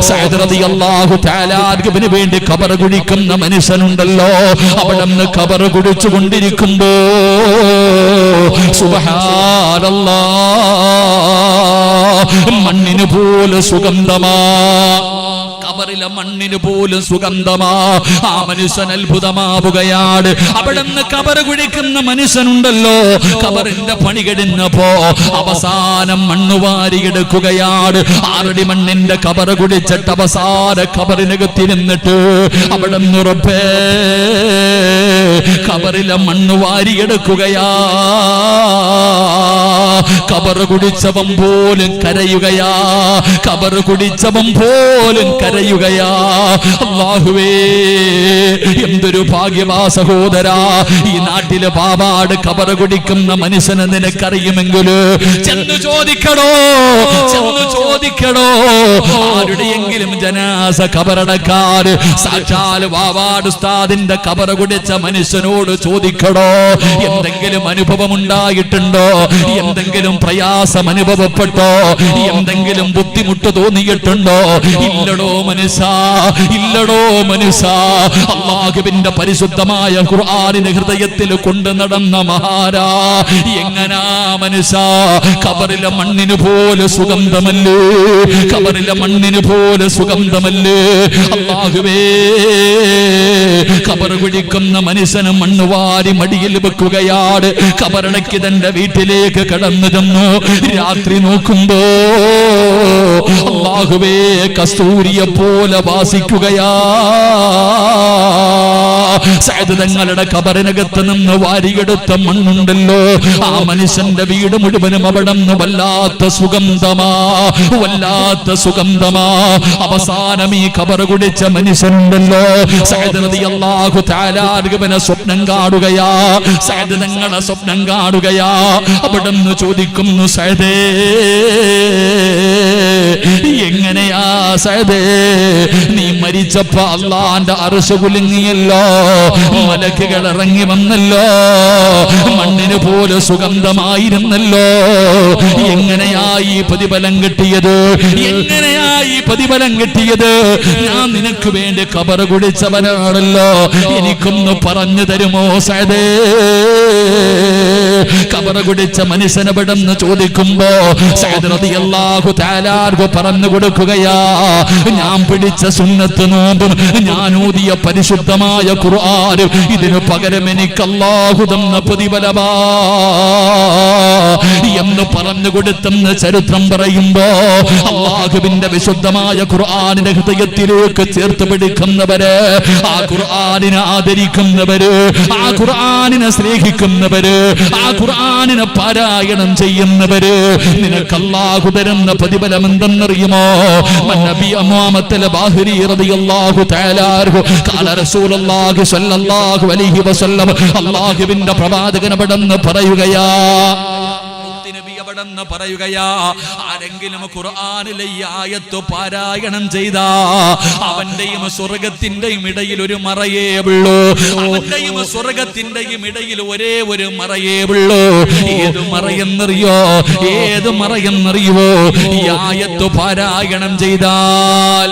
സഅദ് റളിയല്ലാഹു തആല അൻഹുവിന് വേണ്ടി ഖബർ കുഴിക്കുന്ന മനുഷ്യനുണ്ടല്ലോ, അവിടെ നിന്ന് ഖബർ കുഴിച്ചു കൊണ്ടിരിക്കുമ്പോ സുബ്ഹാനല്ലാഹ്, മണ്ണിന് പോലെ സുഗന്ധമാ, ഖബറിലെ മണ്ണിന് പോലും സുഗന്ധമാ. ആ മനുഷ്യൻ അത്ഭുതമാവുകയാണ്. അവിടെ നിന്ന് ഖബർ കുഴിക്കുന്ന മനുഷ്യനുണ്ടല്ലോ, ഖബറിന്റെ പണി കഴിഞ്ഞപ്പോ അവസാനം മണ്ണ് വാരിയെടുക്കുകയാണ്. 6 മണ്ണിന്റെ ഖബർ കുഴിച്ചിട്ട് അവസാന ഖബറിനകത്തിരുന്നിട്ട് അവിടെ നിന്ന് റബ്ബേ ഖബറിലെ മണ്ണ് വാരിയെടുക്കുകയാ. ഖബർ കുടിച്ചവൻ പോലും കരയുകയാ, ഖബർ കുടിച്ചവൻ പോലും കരയുക. പറയുകയാ, അല്ലാഹുവേ എന്തൊരു ഭാഗ്യവാ സഹോദരാ, ഈ നാട്ടിലെ പാവാട് കബറ കുടിക്കുന്ന മനുഷ്യനെ നിനക്കറിയുമെങ്കില് ചെന്ന് ചോദിക്കണോ, ചെന്ന് ചോദിക്കണോ. ആരുടെയെങ്കിലും ജനാസ കബറടക്കാൻ സാക്ഷാൽ വാവാട് ഉസ്താദിന്റെ കബറ കുടിച്ച മനുഷ്യനോട് ചോദിക്കണോ, എന്തെങ്കിലും അനുഭവം ഉണ്ടായിട്ടുണ്ടോ, എന്തെങ്കിലും പ്രയാസം അനുഭവപ്പെട്ടോ, എന്തെങ്കിലും ബുദ്ധിമുട്ട് തോന്നിയിട്ടുണ്ടോ? ഇല്ലടോ മനുഷ്യാ, ഇല്ലടോ മനുഷ്യാ. അല്ലാഹുവിന്റെ പരിശുദ്ധമായ ഖുർആനിനെ ഹൃദയത്തിൽ കൊണ്ടു നടന്ന മഹാരാ, എങ്ങനാ മനുഷ്യാ കബറിലെ മണ്ണിന് പോലെ സുഗന്ധമല്ലേ, കബറിലെ മണ്ണിന് പോലെ സുഗന്ധമല്ലേ. അല്ലാഹുവേ കബർ കുഴിക്കുന്ന മനുഷ്യന് മണ്ണ് വാരി മടിയിൽ വെക്കുകയാണ്. കബറടക്കി തന്റെ വീട്ടിലേക്ക് കടന്നു ചെന്നു. രാത്രി നോക്കുമ്പോ അല്ലാഹുവേ കസ്തൂരിയെ പോലെ വാസിക്കുകയാ. സഅദ് തങ്ങളുടെ കബറിനകത്ത് നിന്ന് വാരിയെടുത്ത മണ്ണുണ്ടല്ലോ, ആ മനുഷ്യന്റെ വീട് മുഴുവനും അവിടെ നിന്ന് വല്ലാത്ത സുഗന്ധമാ, വല്ലാത്ത സുഗന്ധമാ. അവസാനം ഈ കബർ കുടിച്ച മനുഷ്യനുണ്ടല്ലോ, സഅദ് റളിയല്ലാഹു തആല അൻഹുവിനെ സ്വപ്നം കാണുകയാ. സഅദ് തങ്ങളെ സ്വപ്നം കാണുകയാ. അവിടെ നിന്ന് ചോദിക്കുന്നു, സഅദേ എങ്ങനെയാ സഅദേ നീ മരിച്ചപ്പോ അല്ലാഹുവിന്റെ അർശ് കുലുങ്ങിയല്ലോ, മലക്കുകൾ ഇറങ്ങി വന്നല്ലോ, മണ്ണിന് പോലെ സുഗന്ധമായിരുന്നല്ലോ. എങ്ങനെയാ ഈ പ്രതിഫലം കിട്ടിയത്, എങ്ങനെയാ ഈ പ്രതിഫലം കിട്ടിയത്? ഞാൻ നിനക്ക് വേണ്ടി കബർ കുടിച്ചവനാണല്ലോ, എനിക്കൊന്ന് പറഞ്ഞു തരുമോ സഅദേ? കബർ കുടിച്ച മനുഷ്യനെ പെട്ടെന്ന് ചോദിക്കുമ്പോ സഅദ് റളിയല്ലാഹു തആല അൻഹു പറഞ്ഞു കൊടുക്കുകയാ, ഞാൻ പിടിച്ച സുന്നത്ത് നോമ്പും ഞാൻ ഓതിയ പരിശുദ്ധമായ ഖുർആനും ഇതിനു പകരം എനിക്ക് അല്ലാഹു തന്ന പ്രതിഫലമാ എന്ന് പറഞ്ഞു കൊടുത്തെന്ന് ചരിത്രം പറയുമ്പോ അല്ലാഹുവിന്റെ വിശുദ്ധമായ ഖുർആനിന്റെ ഹൃദയത്തിലേക്ക് ചേർത്ത് പിടിക്കുന്നവര്, ആ ഖുർആനിനെ ആദരിക്കുന്നവര്, ആ ഖുർആനിനെ സ്നേഹിക്കുന്നവര്, ആ ഖുർആനിനെ പാരായണം ചെയ്യുന്നവര്, നിനക്ക് അല്ലാഹു തരുന്ന പ്രതിഫലം എന്തെന്നറിയുമോ? നബി അമ്മാമത്തുൽ ബാഹിരി റളിയല്ലാഹു തആല അൻഹു ഖാല റസൂലുള്ളാഹി സ്വല്ലല്ലാഹു അലൈഹി വസല്ലം, അല്ലാഹുവിന്റെ പ്രവാചകൻ അവിടെന്ന് പറയുകയാ, പറയുകയാ, ആരെങ്കിലും ഖുർആനിലെ ഈ ആയത്ത് പാരായണം ചെയ്താ അവന്റെയും സ്വർഗത്തിന്റെയും ഇടയിൽ ഒരു മറയേ ഉള്ളൂ, അവന്റെയും സ്വർഗത്തിന്റെയും ഇടയിൽ ഒരേ ഒരു മറയേ ഉള്ളൂ. ഏത് മറയെന്നറിയോ? ഏത് മറയെന്നറിയോ? ഈ ആയത്ത് പാരായണം ചെയ്താൽ,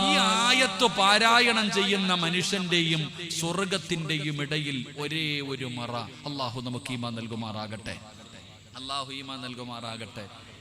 ഈ ആയത്ത് പാരായണം ചെയ്യുന്ന മനുഷ്യന്റെയും സ്വർഗത്തിന്റെയും ഇടയിൽ ഒരേ ഒരു മറ. അല്ലാഹു നമുക്ക് ഈമാൻ നൽകുമാറാകട്ടെ, അല്ലാഹു ഈമാൻ നൽകുമാറാകട്ടെ.